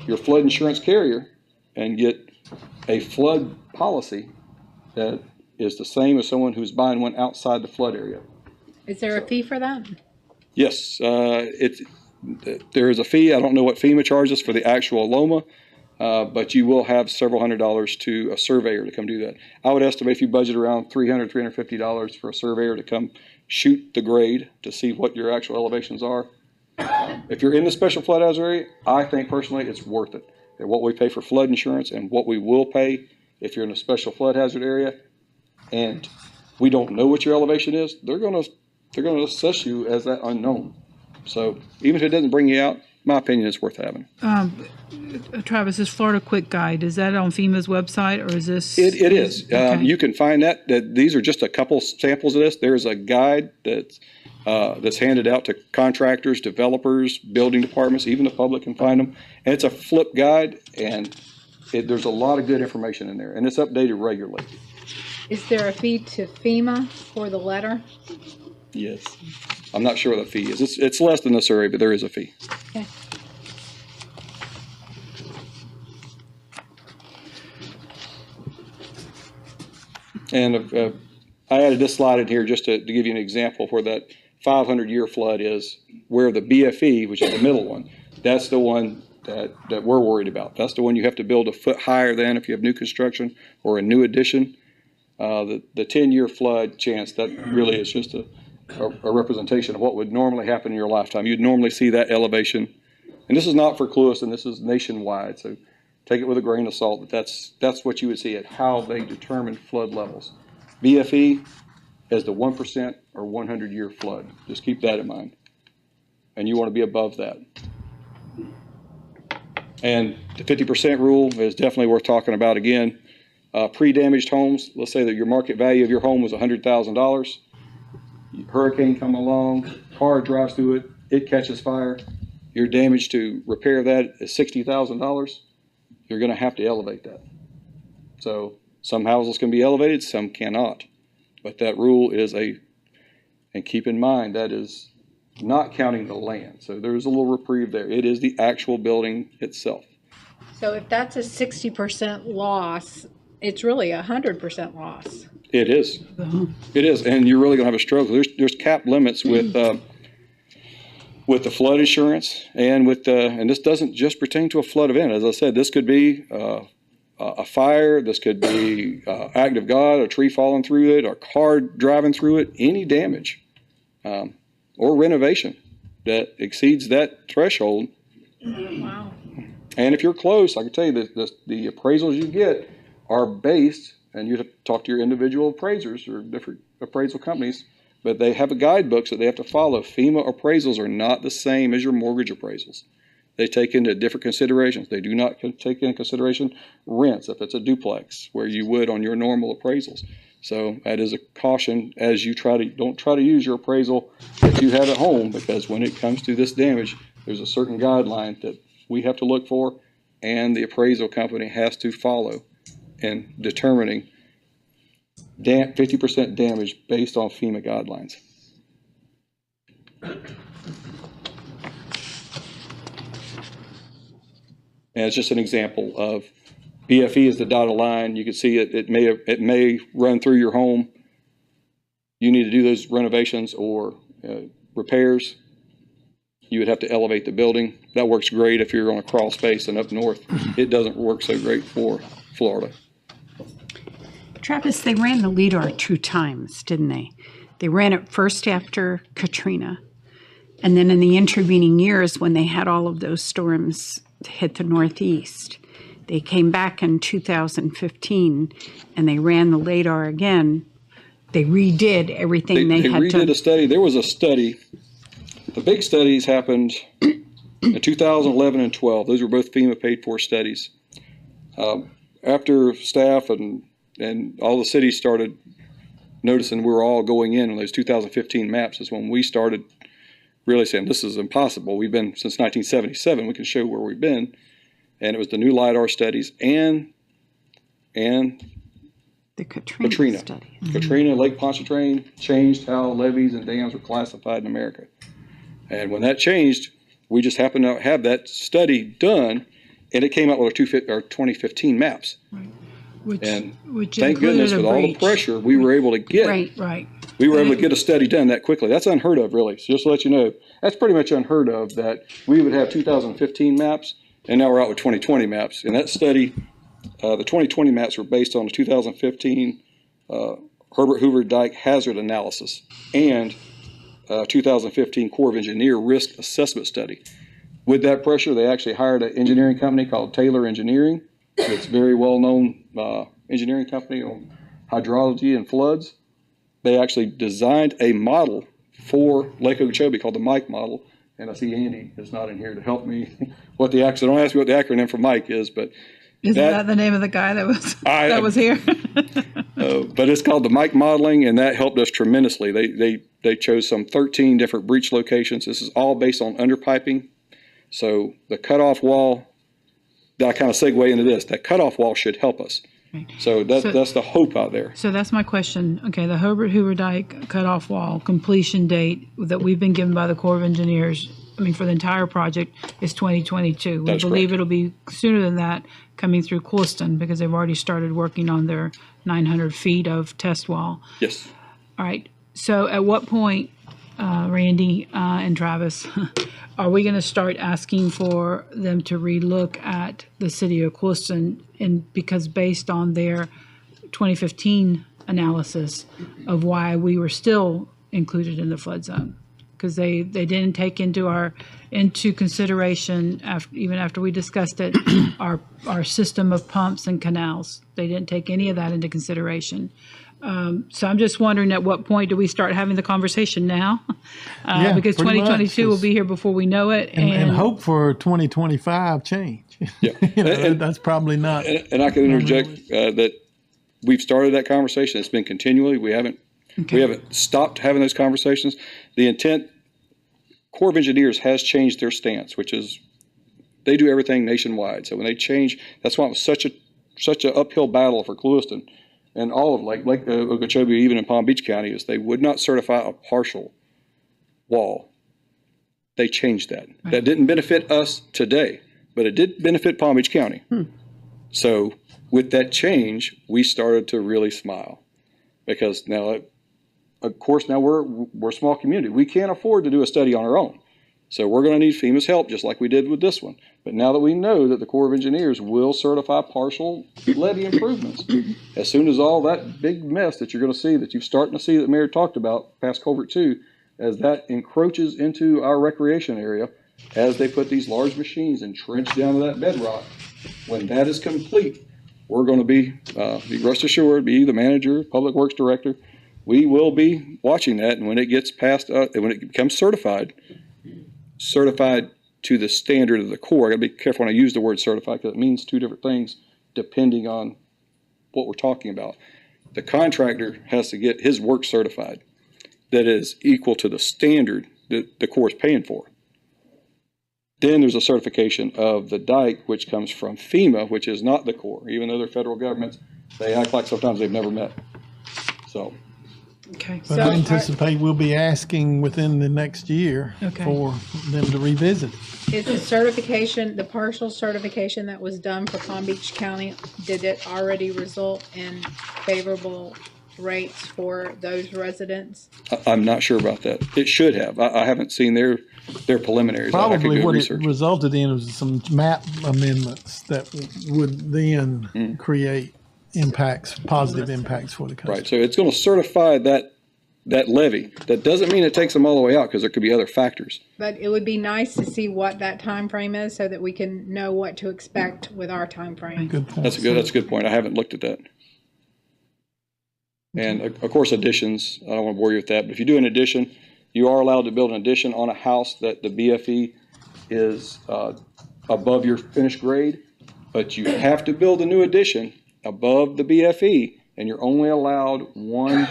your flood insurance carrier and get a flood policy that is the same as someone who's buying one outside the flood area. is there a fee for that? Yes, there is a fee. I don't know what FEMA charges for the actual LOMA, but you will have several $100s to a surveyor to come do that. I would estimate if you budget around $300, $350 for a surveyor to come shoot the grade to see what your actual elevations are. If you're in the special flood hazard area, I think personally it's worth it. And what we pay for flood insurance and what we will pay if you're in a special flood hazard area, and we don't know what your elevation is, they're going to assess you as that unknown. So even if it doesn't bring you out, my opinion, it's worth having. Travis, this Florida Quick Guide, is that on FEMA's website, or is this? It is. Okay. You can find that these are just a couple samples of this. There's a guide that's handed out to contractors, developers, building departments, even the public can find them. And it's a flip guide, and there's a lot of good information in there, and it's updated regularly. Is there a fee to FEMA for the letter? Yes. I'm not sure what the fee is. It's less than the survey, but there is a fee. Okay. And I added this slide in here just to give you an example of where that 500-year flood is, where the BFE, which is the middle one, that's the one that we're worried about. That's the one you have to build a foot higher than if you have new construction or a new addition. The 10-year flood chance, that really is just a representation of what would normally happen in your lifetime. You'd normally see that elevation. And this is not for Clewiston, this is nationwide. So take it with a grain of salt, but that's what you would see at how they determine flood levels. BFE is the 1% or 100-year flood. Just keep that in mind. And you want to be above that. And the 50% rule is definitely worth talking about again. Pre-damaged homes, let's say that your market value of your home was $100,000. Hurricane come along, car drives through it, it catches fire. Your damage to repair that is $60,000. You're going to have to elevate that. So some houses can be elevated, some cannot. But that rule is and keep in mind, that is not counting the land. So there's a little reprieve there. It is the actual building itself. So if that's a 60% loss, it's really 100% loss. It is. It is, and you're really going to have a struggle. There's cap limits with the flood insurance, and and this doesn't just pertain to a flood event. As I said, this could be a fire. This could be act of God, a tree falling through it, a car driving through it. Any damage or renovation that exceeds that threshold. Wow. And if you're close, I can tell you that the appraisals you get are based. And you have to talk to your individual appraisers or different appraisal companies, but they have a guidebooks that they have to follow. FEMA appraisals are not the same as your mortgage appraisals. They take into different considerations. They do not take into consideration rents if it's a duplex, where you would on your normal appraisals. So that is a caution as you don't try to use your appraisal that you have at home, because when it comes to this damage, there's a certain guideline that we have to look for and the appraisal company has to follow in determining 50% damage based on FEMA guidelines. And it's just an example of BFE is the dotted line. You can see it may run through your home. You need to do those renovations or repairs. You would have to elevate the building. That works great if you're on a crawl space and up north. It doesn't work so great for Florida. Travis, they ran the LIDAR 2 times, didn't they? They ran it first after Katrina, and then in the intervening years when they had all of those storms hit the Northeast. They came back in 2015 and they ran the LIDAR again. They redid everything they had redid a study. There was a study. The big studies happened in 2011 and 12. Those were both FEMA paid for studies. After staff and all the cities started noticing we were all going in on those 2015 maps is when we started really saying this is impossible. We've been since 1977. We can show where we've been. And it was the new LIDAR studies and the Katrina study. Katrina and Lake Pontchartrain changed how levees and dams were classified in America. And when that changed, we just happened to have that study done, and it came out with our 2015 maps. Right. Which thank goodness, with all the pressure, we were able to get we were able to get a study done that quickly. That's unheard of, really. So just to let you know, that's pretty much unheard of that we would have 2015 maps, and now we're out with 2020 maps. And that study, the 2020 maps were based on the 2015 Herbert Hoover Dike hazard analysis and 2015 Corps of Engineer risk assessment study. With that pressure, they actually hired an engineering company called Taylor Engineering. It's a very well-known engineering company on hydrology and floods. They actually designed a model for Lake Okeechobee called the Mike model. And I see Andy is not in here to help me what the acronym. Don't ask me what the acronym for Mike is, but isn't that the name of the guy that was here? But it's called the Mike modeling, and that helped us tremendously. They chose some 13 different breach locations. This is all based on underpiping. So the cutoff wall, I kind of segue into this. That cutoff wall should help us. So So- that's the hope out there. So that's my question. Okay, the Herbert Hoover Dike cutoff wall completion date that we've been given by the Corps of Engineers, I mean, for the entire project is 2022. We That's believe correct. it'll be sooner than that coming through Clewiston because they've already started working on their 900 feet of test wall. Yes. All right. So at what point, Randy and Travis, are we going to start asking for them to relook at the city of Clewiston? And because based on their 2015 analysis of why we were still included in the flood zone, because they didn't take into consideration even after we discussed it our system of pumps and canals. They didn't take any of that into consideration. So I'm just wondering, at what point do we start having the conversation now? Yeah, Because pretty much, 2022 will 'cause- be here before we know it. And hope for 2025 change. Yeah. You know, And- that's probably not. And I can interject that we've started that conversation. It's been continually. We haven't stopped having those conversations. The intent, Corps of Engineers has changed their stance, which is they do everything nationwide. So when they change, that's why it was such an uphill battle for Clewiston and all of Lake Okeechobee, even in Palm Beach County, is they would not certify a partial wall. They changed that. That didn't benefit us today, but it did benefit Palm Beach County. So with that change, we started to really smile because now, of course, now we're a small community. We can't afford to do a study on our own. So we're going to need FEMA's help just like we did with this one. But now that we know that the Corps of Engineers will certify partial levee improvements, as soon as all that big mess that you're going to see, that you're starting to see that Mayor talked about past Culvert 2, as that encroaches into our recreation area, as they put these large machines and trench down to that bedrock, when that is complete, we're going to be rest assured, be the manager, public works director, we will be watching that. And when it gets past, when it becomes certified to the standard of the Corps, I got to be careful when I use the word certified because it means two different things depending on what we're talking about. The contractor has to get his work certified that is equal to the standard that the Corps is paying for. Then there's a certification of the dike, which comes from FEMA, which is not the Corps. Even though they're federal governments, they act like sometimes they've never met. So Okay. But I anticipate we'll be asking within the next year Okay. for them to revisit. Is the certification, the partial certification that was done for Palm Beach County, did it already result in favorable rates for those residents? I'm not sure about that. It should have. I haven't seen their preliminaries. I could Probably do what research. it resulted in was some map amendments that would then create impacts, positive impacts for the customer. Right. So it's going to certify that levy. That doesn't mean it takes them all the way out because there could be other factors. But it would be nice to see what that time frame is so that we can know what to expect with our time frame. Good point. That's a good point. I haven't looked at that. And of course, additions, I don't want to bore you with that, but if you do an addition, you are allowed to build an addition on a house that the BFE is above your finished grade, but you have to build a new addition above the BFE, and you're only allowed one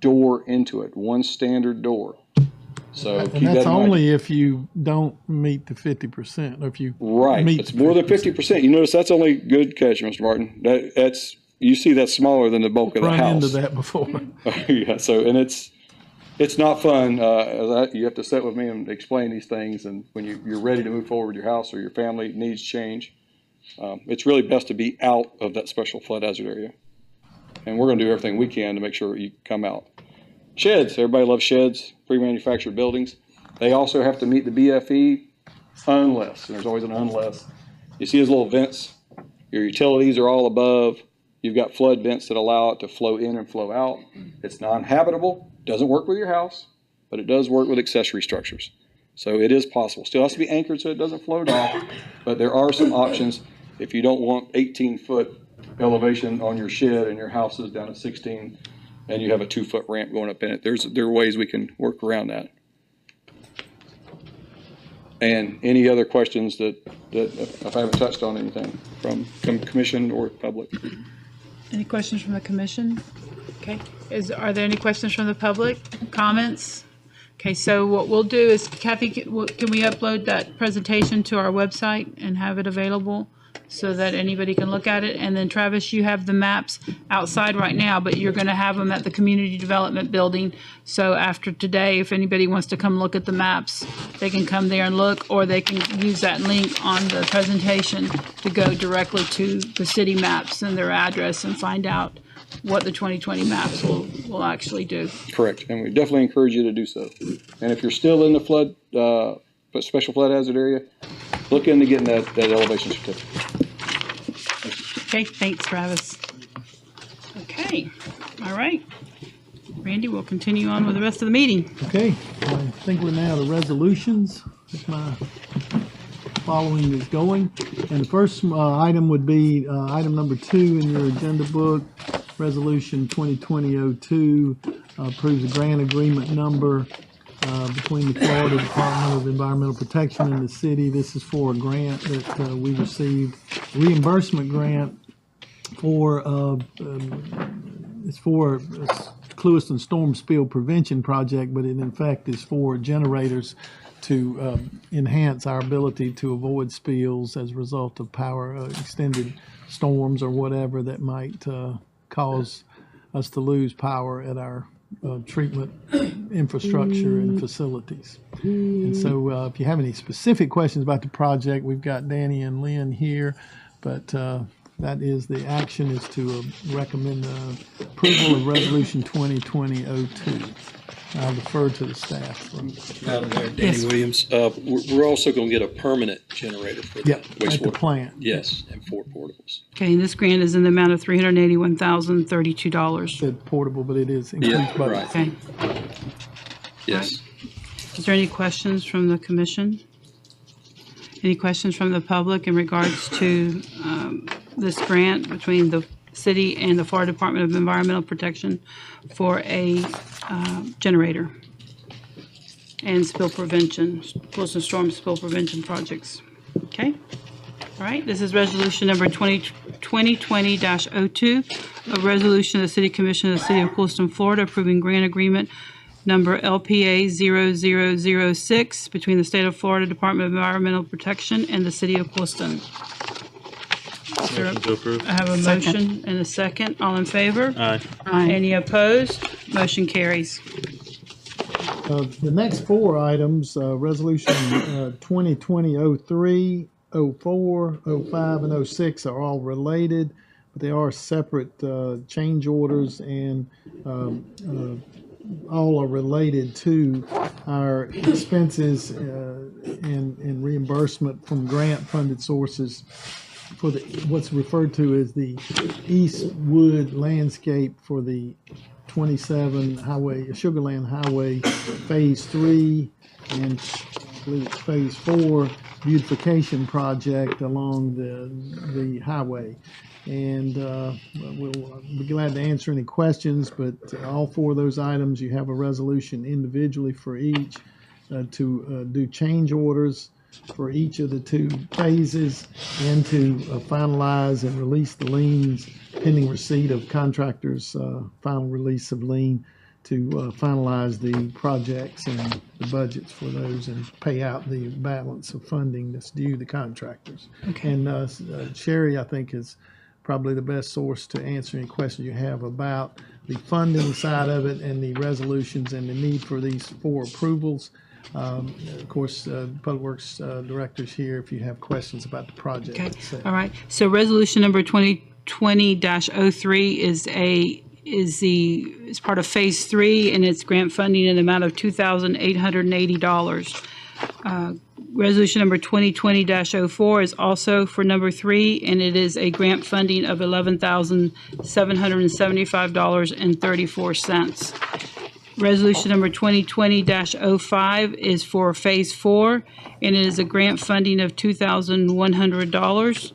door into it, one standard door. So keep And that that's in mind. only if you don't meet the 50%, or if you Right, meet it's the more than 50%. You notice that's only good catch, Mr. Martin. That's you see that's smaller than the bulk of the run house. into that before. Yeah, so, and it's not fun. You have to sit with me and explain these things, and when you're ready to move forward with your house or your family needs change, it's really best to be out of that special flood hazard area. And we're going to do everything we can to make sure you come out. Sheds, everybody loves sheds, pre-manufactured buildings. They also have to meet the BFE unless, and there's always an unless. You see those little vents? Your utilities are all above. You've got flood vents that allow it to flow in and flow out. It's non-habitable, doesn't work with your house, but it does work with accessory structures. So it is possible. Still has to be anchored so it doesn't float off, but there are some options. If you don't want 18-foot elevation on your shed and your house is down at 16 and you have a 2-foot ramp going up in it, there are ways we can work around that. And any other questions that if I haven't touched on anything from commission or public? Any questions from the commission? Okay. Are there any questions from the public? Comments? Okay, so what we'll do is, Kathy, can we upload that presentation to our website and have it available so that anybody can look at it. And then Travis, you have the maps outside right now, but you're going to have them at the Community Development Building. So after today, if anybody wants to come look at the maps, they can come there and look, or they can use that link on the presentation to go directly to the city maps and their address and find out what the 2020 maps will actually do. Correct, and we definitely encourage you to do so. And if you're still in the flood, special flood hazard area, look into getting that elevation certificate. Okay, thanks, Travis. Okay, all right. Randy, we'll continue on with the rest of the meeting. Okay, I think we're now to resolutions. If my following is going. And the first item would be item number 2 in your agenda book, Resolution 2020-02, approves a grant agreement number between the Florida Department of Environmental Protection and the city. This is for a grant that we received, reimbursement grant for, it's for Clewiston Storm Spill Prevention Project, but it in fact is for generators to enhance our ability to avoid spills as a result of power extended storms or whatever that might cause us to lose power at our treatment infrastructure and facilities. And so if you have any specific questions about the project, we've got Danny and Lynn here, but that is the action is to recommend approval of Resolution 2020-02. I'll defer to the staff. Madam Mayor, Danny Yes. Williams. We're also going to get a permanent generator for the Yep, at the wastewater. plant. Yes, and 4 portables. Okay, and this grant is in the amount of $381,032. Said portable, but it is increased Yeah, budget. right. Okay, Yes. is there any questions from the commission? Any questions from the public in regards to this grant between the city and the Florida Department of Environmental Protection for a generator and spill prevention, Clewiston storm spill prevention projects? Okay. All right, this is resolution number 2020-02, a resolution of the City Commission of the City of Clewiston, Florida, approving grant agreement number LPA 0006 between the State of Florida Department of Environmental Protection and the City of Clewiston. Motion to approve. I have a motion and a second. All in favor? Aye. Any opposed? Motion carries. The next 4 items, Resolution 2020-03, 04, 05, and 06 are all related, but they are separate change orders, and all are related to our expenses and reimbursement from grant-funded sources for the what's referred to as the Eastwood landscape for the 27 Highway, Sugarland Highway Phase 3 and I believe it's Phase 4 beautification project along the highway. And we'll be glad to answer any questions, but all 4 of those items, you have a resolution individually for each to do change orders for each of the 2 phases and to finalize and release the liens pending receipt of contractors' final release of lien to finalize the projects and the budgets for those and pay out the balance of funding that's due the contractors. Okay. And Sherry, I think, is probably the best source to answer any questions you have about the funding side of it and the resolutions and the need for these 4 approvals. Of course, Public Works Director's here if you have questions about the project. Okay, itself. all right. So resolution number 2020-03 is part of Phase 3, and it's grant funding in the amount of $2,880. Resolution number 2020-04 is also for number 3, and it is a grant funding of $11,775.34. Resolution number 2020-05 is for Phase 4, and it is a grant funding of $2,100.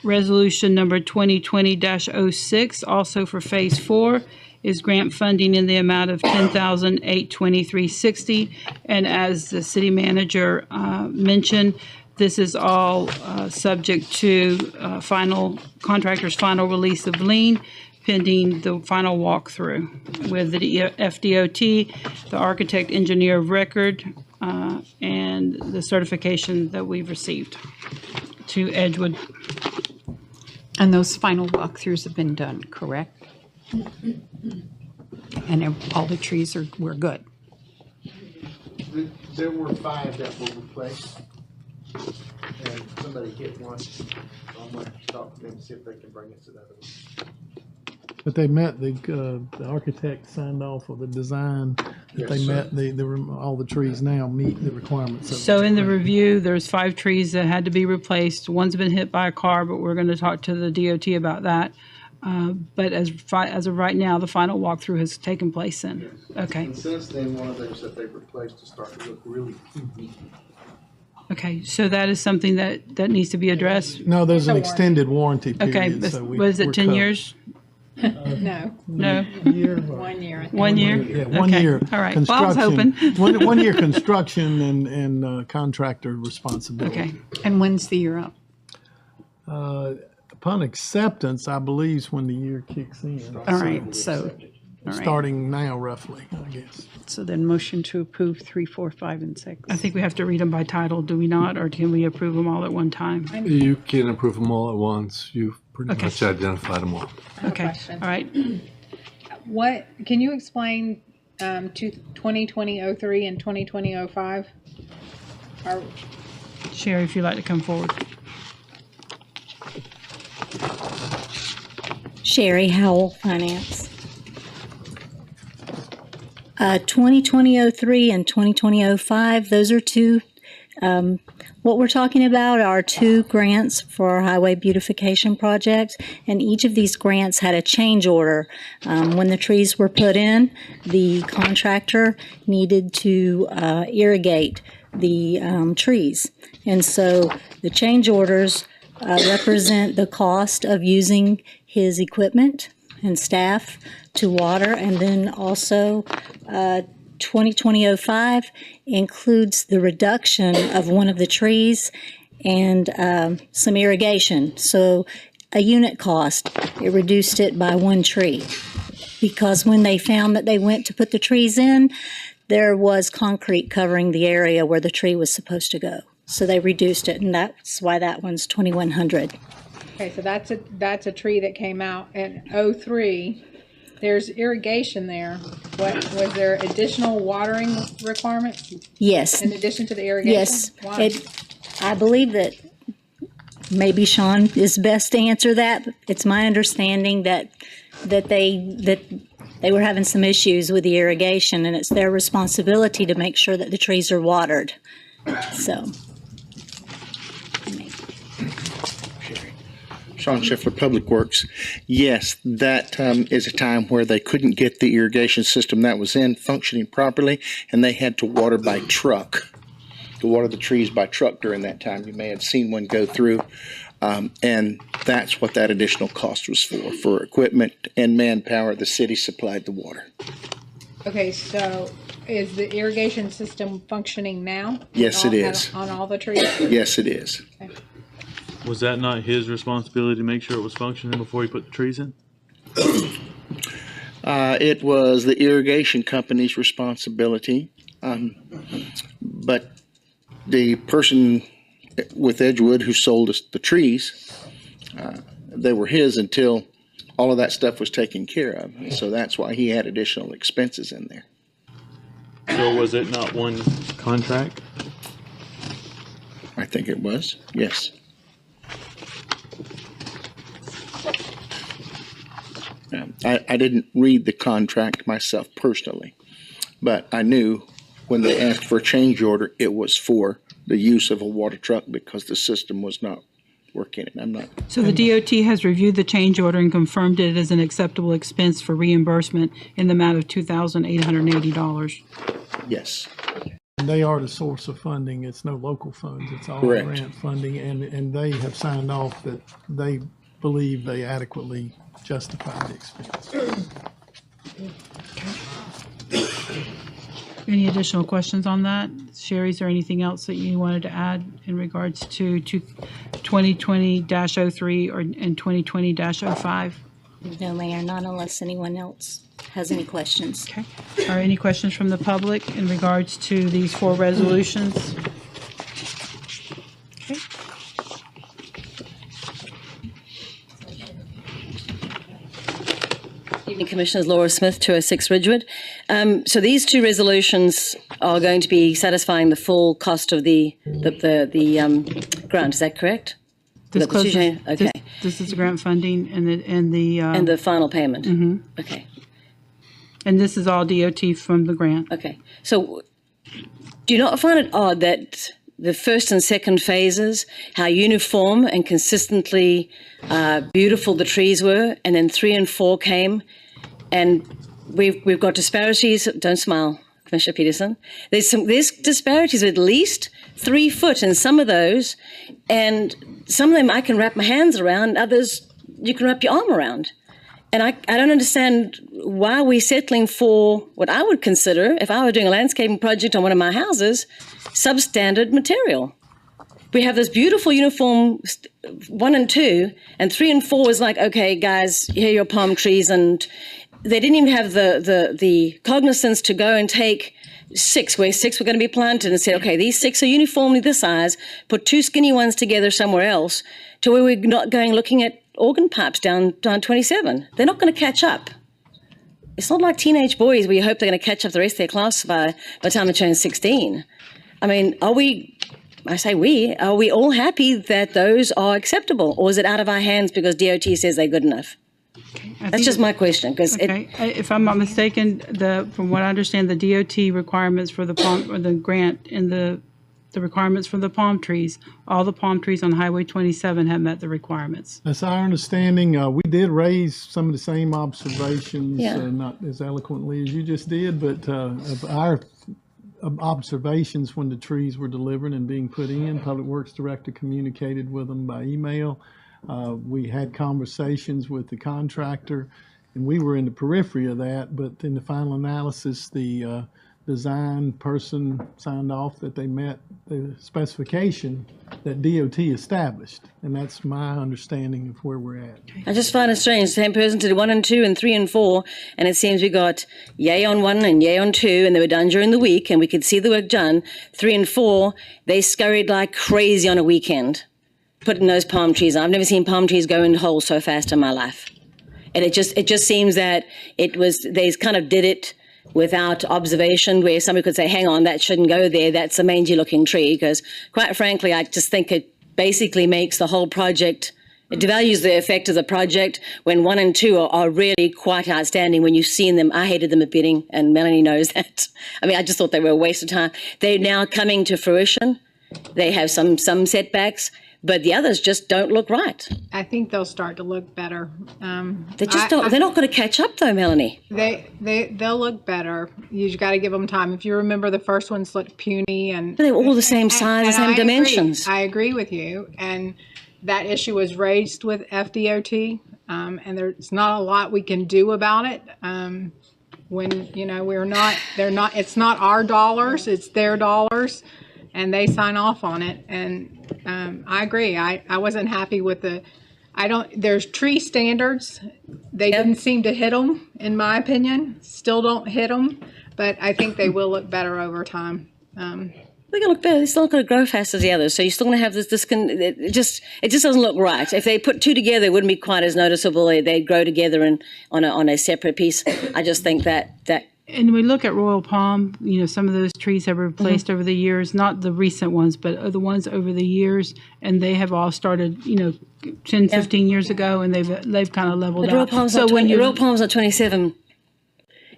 Resolution number 2020-06, also for Phase 4, is grant funding in the amount of $10,823.60. And as the city manager mentioned, this is all subject to contractor's final release of lien, pending the final walkthrough with the FDOT, the architect engineer of record, and the certification that we've received. to Edgewood. And those final walkthroughs have been done, correct? And all the trees were good. There were 5 that were replaced, and somebody hit one. So I'm going to talk to them and see if they can bring us another one. But they met, the architect signed off of the design. That they met, all the trees now meet the requirements. Of So in the review, there's 5 trees that had to be replaced. One's been hit by a car, but we're going to talk to the DOT about that. But as of right now, the final walkthrough has taken place then. Okay. And since then, one of those that they've replaced has started to look really weak. Okay, so that is something that needs to be addressed. No, there's an extended warranty Okay, period. So was it 10 years? No, No, 1 year. I think. 1 year? Yeah, 1 Okay, year. all right. Well, I was construction. hoping. One year construction and contractor responsibility. Okay, And when's the year up? Upon acceptance, I believe is when the year kicks in. All right, so, all right. Starting now, roughly, I guess. So then motion to approve 3, 4, 5, and 6. I think we have to read them by title, do we not? Or can we approve them all at one time? You can approve them all at once. You've pretty Okay. much identified them all. Okay, question. all right. What, can you explain 2020-03 and 2020-05? Sherry, if you'd like to come forward. Sherry Howell, Finance. 2020-03 and 2020-05, those are two. What we're talking about are 2 grants for our highway beautification project, and each of these grants had a change order. When the trees were put in, the contractor needed to irrigate the trees. And so the change orders represent the cost of using his equipment and staff to water, and then also 2020-05 includes the reduction of one of the trees and some irrigation. So a unit cost, it reduced it by 1 tree. Because when they found that they went to put the trees in, there was concrete covering the area where the tree was supposed to go. So they reduced it, and that's why that one's $2,100. Okay, so that's a tree that came out in 03. There's irrigation there. What, was there additional watering requirements Yes. in addition to the irrigation? Yes, Why? I believe that maybe Sean is best to answer that. But it's my understanding that they were having some issues with the irrigation, and it's their responsibility to make sure that the trees are watered. So, Sean Schiffler, Public Works. Yes, that is a time where they couldn't get the irrigation system that was in functioning properly, and they had to water by truck, to water the trees by truck during that time. You may have seen one go through, and that's what that additional cost was for equipment and manpower. The city supplied the water. Okay, so is the irrigation system functioning now? Yes, it is. On all the trees? Yes, it is. Was that not his responsibility to make sure it was functioning before he put the trees in? It was the irrigation company's responsibility, but the person with Edgewood who sold us the trees, they were his until all of that stuff was taken care of. So that's why he had additional expenses in there. So was it not one contract? I think it was, yes. I didn't read the contract myself personally, but I knew when they asked for a change order, it was for the use of a water truck because the system was not working. And I'm not. So the DOT has reviewed the change order and confirmed it as an acceptable expense for reimbursement in the amount of $2,880. Yes. They are the source of funding. It's no local funds. It's all Correct. grant funding, and they have signed off that they believe they adequately justify the expense. Any additional questions on that? Sherry, is there anything else that you wanted to add in regards to 2020-03 and 2020-05? no, Mayor, not unless anyone else has any questions. Okay. Are any questions from the public in regards to these 4 resolutions? Okay. Evening, Commissioners. Laura Smith, 206 Ridgewood. So these two resolutions are going to be satisfying the full cost of the grant. Is that correct? This, Is that the two closes, change- okay. this is grant funding And the final payment. Okay. and this is all DOT from the grant. Okay. So do you not find it odd that the first and second phases, how uniform and consistently beautiful the trees were, and then 3 and 4 came, and we've got disparities. Don't smile, Commissioner Peterson. There's disparities of at least 3 foot in some of those, and some of them I can wrap my hands around. Others you can wrap your arm around. And I don't understand why we're settling for what I would consider, if I were doing a landscaping project on one of my houses, substandard material. We have this beautiful uniform 1 and 2, and 3 and 4 is like, okay, guys, here are your palm trees, and they didn't even have the cognizance to go and take 6, where 6 were going to be planted, and say, okay, these 6 are uniformly this size, put 2 skinny ones together somewhere else, to where we're not going looking at organ pipes down 27. They're not going to catch up. It's not like teenage boys where you hope they're going to catch up the rest of their class by the time they turn 16. I mean, are we all happy that those are acceptable? Or is it out of our hands because DOT says they're good enough? That's just my question. Because if I'm not mistaken, from what I understand, the DOT requirements for the palm, or the grant and the requirements for the palm trees, all the palm trees on Highway 27 have met the requirements. That's our understanding. We did raise some of the same observations, not as eloquently as you just did, but of our observations when the trees were delivered and being put in. Public Works Director communicated with them by email. We had conversations with the contractor, and we were in the periphery of that, but in the final analysis, the design person signed off that they met the specification that DOT established. And that's my understanding of where we're at. I just find it strange. The same person did 1 and 2 and 3 and 4, and it seems we got yay on 1 and yay on 2, and they were done during the week, and we could see the work done. 3 and 4, they scurried like crazy on a weekend, putting those palm trees on. I've never seen palm trees go in holes so fast in my life. And it just seems that they kind of did it without observation, where somebody could say, hang on, that shouldn't go there, that's a mangy looking tree, because quite frankly, I just think it basically makes the whole project, it devalues the effect of the project when 1 and 2 are really quite outstanding. When you've seen them, I hated them at bidding, and Melanie knows that. I mean, I just thought they were a waste of time. They're now coming to fruition. They have some setbacks, but the others just don't look right. I think they'll start to look better. They just don't. They're not going to catch up, though, Melanie. They'll look better. You just got to give them time. If you remember, the first ones looked puny, and they were all the same size, the same dimensions. I agree with you, and that issue was raised with FDOT, and there's not a lot we can do about it. When it's not our dollars, it's their dollars. And they sign off on it, and I agree. I wasn't happy with there's tree standards. They didn't seem to hit them, in my opinion. Still don't hit them, but I think they will look better over time. They're going to look better. They're still not going to grow fast as the others. So you're still going to have this it just doesn't look right. If they put 2 together, it wouldn't be quite as noticeable. They'd grow together and on a separate piece. I just think that. And we look at Royal Palm, some of those trees have been replaced over the years, not the recent ones, but the ones over the years, and they have all started, 10, 15 years ago, and they've kind of leveled out. Royal Palm's not 27.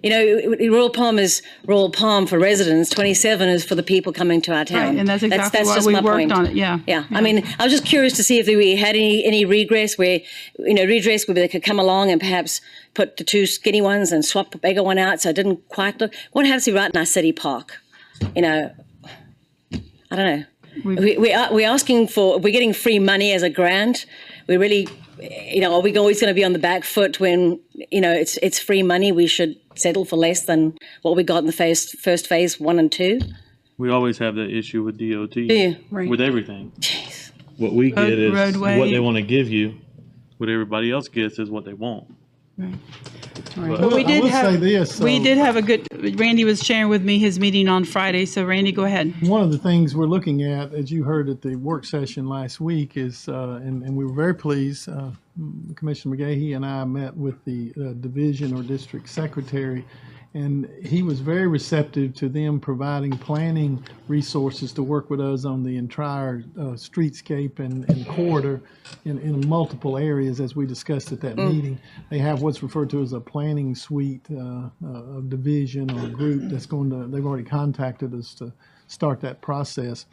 Royal Palm is Royal Palm for residents. 27 is for the people coming to our town. Right, and that's exactly why we worked on it. Yeah. I mean, I was just curious to see if we had any regress where, redress where they could come along and perhaps put the 2 skinny ones and swap the bigger one out so it didn't quite look. What happens if we right in our city park? I don't know. We're getting free money as a grant. We really, are we always going to be on the back foot when, it's free money? We should settle for less than what we got in the first phase 1 and 2. We always have that issue with DOT. Do you? Right. With everything. Jeez. What we get is roadway. what they want to give you. What everybody else gets is what they want. But we I did will say this. we did have a good, Randy was sharing with me his meeting on Friday, so Randy, go ahead. One of the things we're looking at, as you heard at the work session last week, is, and we were very pleased, Commissioner McGahee and I met with the division or district secretary, and he was very receptive to them providing planning resources to work with us on the entire streetscape and corridor in multiple areas, as we discussed at that meeting. They have what's referred to as a planning suite, a division or a group that's going to, they've already contacted us to start that process.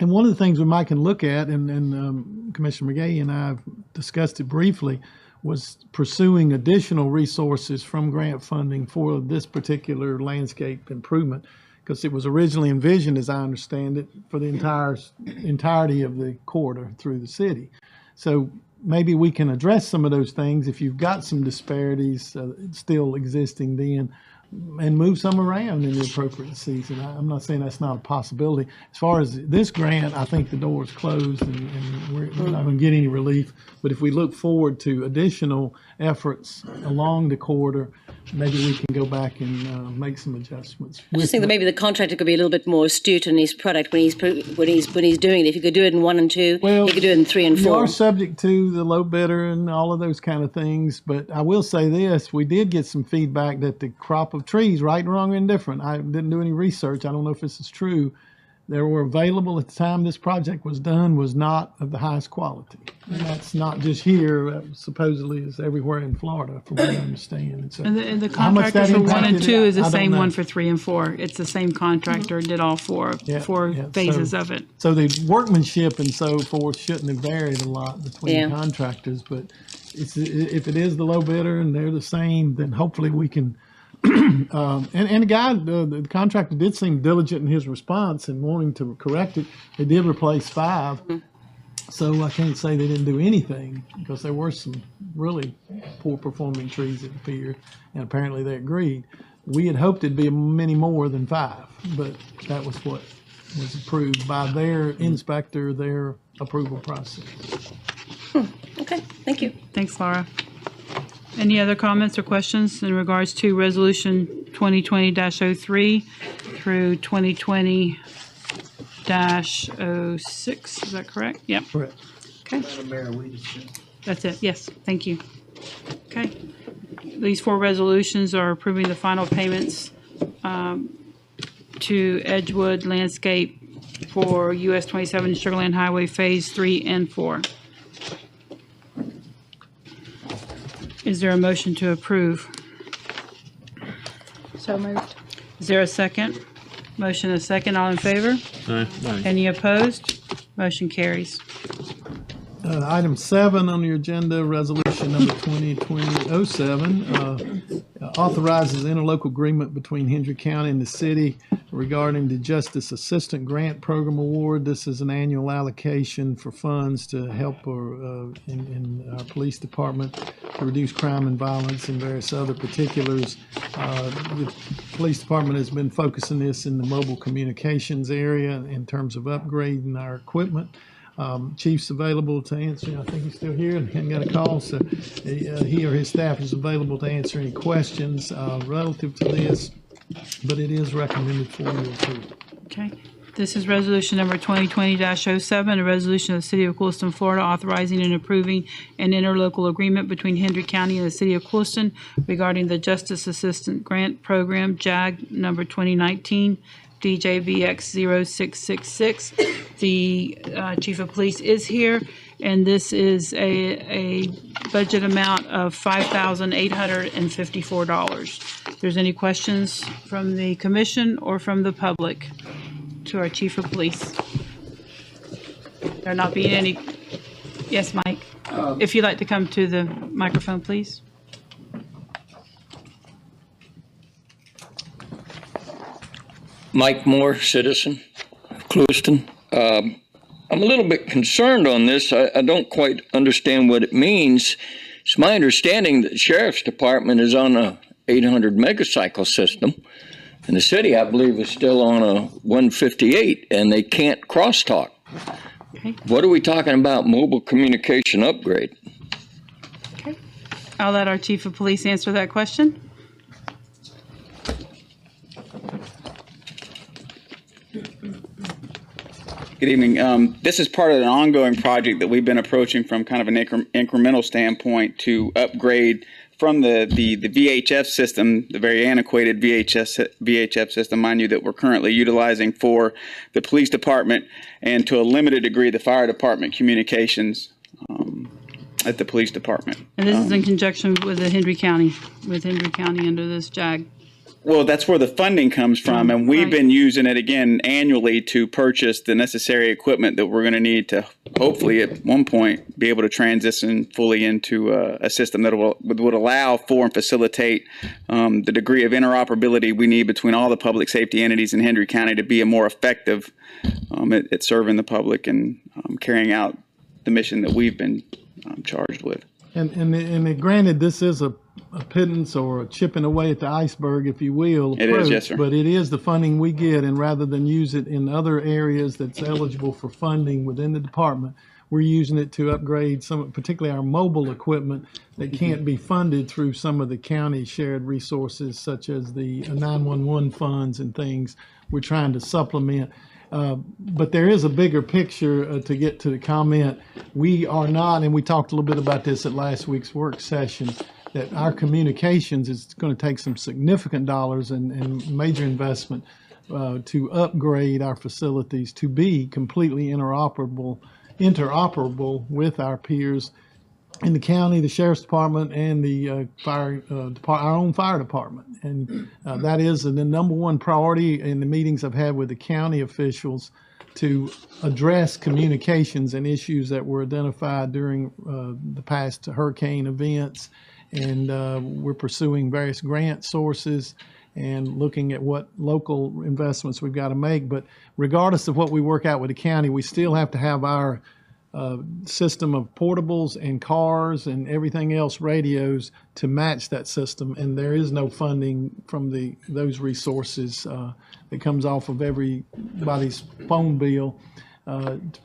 And one of the things we might can look at, and Commissioner McGahee and I have discussed it briefly, was pursuing additional resources from grant funding for this particular landscape improvement, because it was originally envisioned, as I understand it, for the entirety of the corridor through the city. So maybe we can address some of those things if you've got some disparities still existing then, and move some around in the appropriate season. I'm not saying that's not a possibility. As far as this grant, I think the door is closed and we're not going to get any relief. But if we look forward to additional efforts along the corridor, maybe we can go back and make some adjustments. I just think that maybe the contractor could be a little bit more astute in his product when he's doing it. If he could do it in 1 and 2, he could do it in 3 and 4. You are subject to the low bidder and all of those kind of things. But I will say this: we did get some feedback that the crop of trees, right, wrong, or indifferent, I didn't do any research, I don't know if this is true, that were available at the time this project was done was not of the highest quality. And that's not just here, supposedly it's everywhere in Florida, from what I understand. And so And the how much contractor that for 1 and impacted 2 is I the don't same know. one for 3 and 4. It's the same contractor, did all four phases of it. So the workmanship and so forth shouldn't have varied a lot between contractors, but if it is the low bidder and they're the same, then hopefully we can. And the guy, the contractor did seem diligent in his response and wanting to correct it. They did replace 5. So I can't say they didn't do anything, because there were some really poor performing trees, it appeared, and apparently they agreed. We had hoped it'd be many more than 5, but that was what was approved by their inspector, their approval process. Okay, thank you. Thanks, Laura. Any other comments or questions in regards to Resolution 2020-03 through 2020-06? Is that correct? Yep. Correct. Okay. That's it. Yes. Thank you. Okay. These 4 resolutions are approving the final payments to Edgewood Landscape for US 27 Sugarland Highway Phase 3 and 4. Is there a motion to approve? So moved. Is there a second? Motion a second. All in favor? Aye. Any opposed? Motion carries. Item 7 on your agenda, resolution number 2020-07, authorizes interlocal agreement between Hendry County and the city regarding the Justice Assistant Grant Program Award. This is an annual allocation for funds to help in our police department to reduce crime and violence and various other particulars. The police department has been focusing this in the mobile communications area in terms of upgrading our equipment. Chief's available to answer. I think he's still here and hadn't got a call, so he or his staff is available to answer any questions relative to this, but it is recommended for your approval. Okay. This is resolution number 2020-07, a resolution of the City of Clewiston, Florida, authorizing and approving an interlocal agreement between Hendry County and the City of Clewiston regarding the Justice Assistant Grant Program, JAG number 2019. DJBX 0666. The Chief of Police is here, and this is a budget amount of $5,854. If there's any questions from the commission or from the public to our Chief of Police? There not being any. Yes, Mike. If you'd like to come to the microphone, please. Mike Moore, citizen of Clewiston. I'm a little bit concerned on this. I don't quite understand what it means. It's my understanding that the Sheriff's Department is on a 800 megacycle system, and the city, I believe, is still on a 158, and they can't crosstalk. Okay. What are we talking about mobile communication upgrade? Okay. I'll let our chief of police answer that question. Good evening. This is part of an ongoing project that we've been approaching from kind of an incremental standpoint to upgrade from the VHF system, the very antiquated VHF system, mind you, that we're currently utilizing for the police department, and to a limited degree the fire department communications at the police department. And this is in conjunction with Henry County under this JAG. Well, that's where the funding comes from, and we've been using it again annually to purchase the necessary equipment that we're going to need to hopefully at one point be able to transition fully into a system that would allow for and facilitate the degree of interoperability we need between all the public safety entities in Henry County to be a more effective at serving the public and carrying out the mission that we've been charged with. And granted, this is a pittance or a chipping away at the iceberg, if you will. It is, yes, sir. But it is the funding we get, and rather than use it in other areas that's eligible for funding within the department, we're using it to upgrade some, particularly our mobile equipment that can't be funded through some of the county shared resources, such as the 911 funds and things. We're trying to supplement. But there is a bigger picture to get to the comment. We are not, and we talked a little bit about this at last week's work session, that our communications is going to take some significant dollars and major investment to upgrade our facilities to be completely interoperable with our peers in the county, the sheriff's department, and the our own fire department. And that is the number one priority in the meetings I've had with the county officials, to address communications and issues that were identified during the past hurricane events. And we're pursuing various grant sources and looking at what local investments we've got to make. But regardless of what we work out with the county, we still have to have our system of portables and cars and everything else, radios, to match that system. And there is no funding from those resources that comes off of everybody's phone bill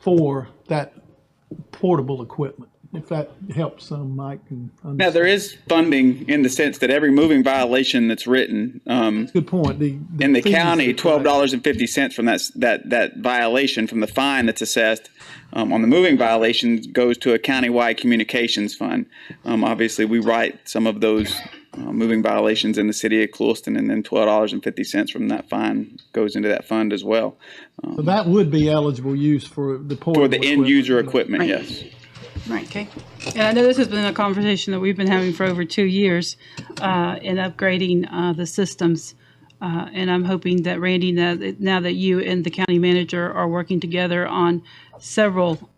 for that portable equipment. If that helps some, Mike. Now, there is funding in the sense that every moving violation that's written, good point. In the county, $12.50 from that violation, from the fine that's assessed on the moving violations, goes to a countywide communications fund. Obviously, we write some of those moving violations in the city of Clewiston, and then $12.50 from that fine goes into that fund as well. So that would be eligible use for the portable end user equipment, right. Yes. Right, okay. And I know this has been a conversation that we've been having for over 2 years in upgrading the systems. And I'm hoping that, Randy, now that you and the county manager are working together on several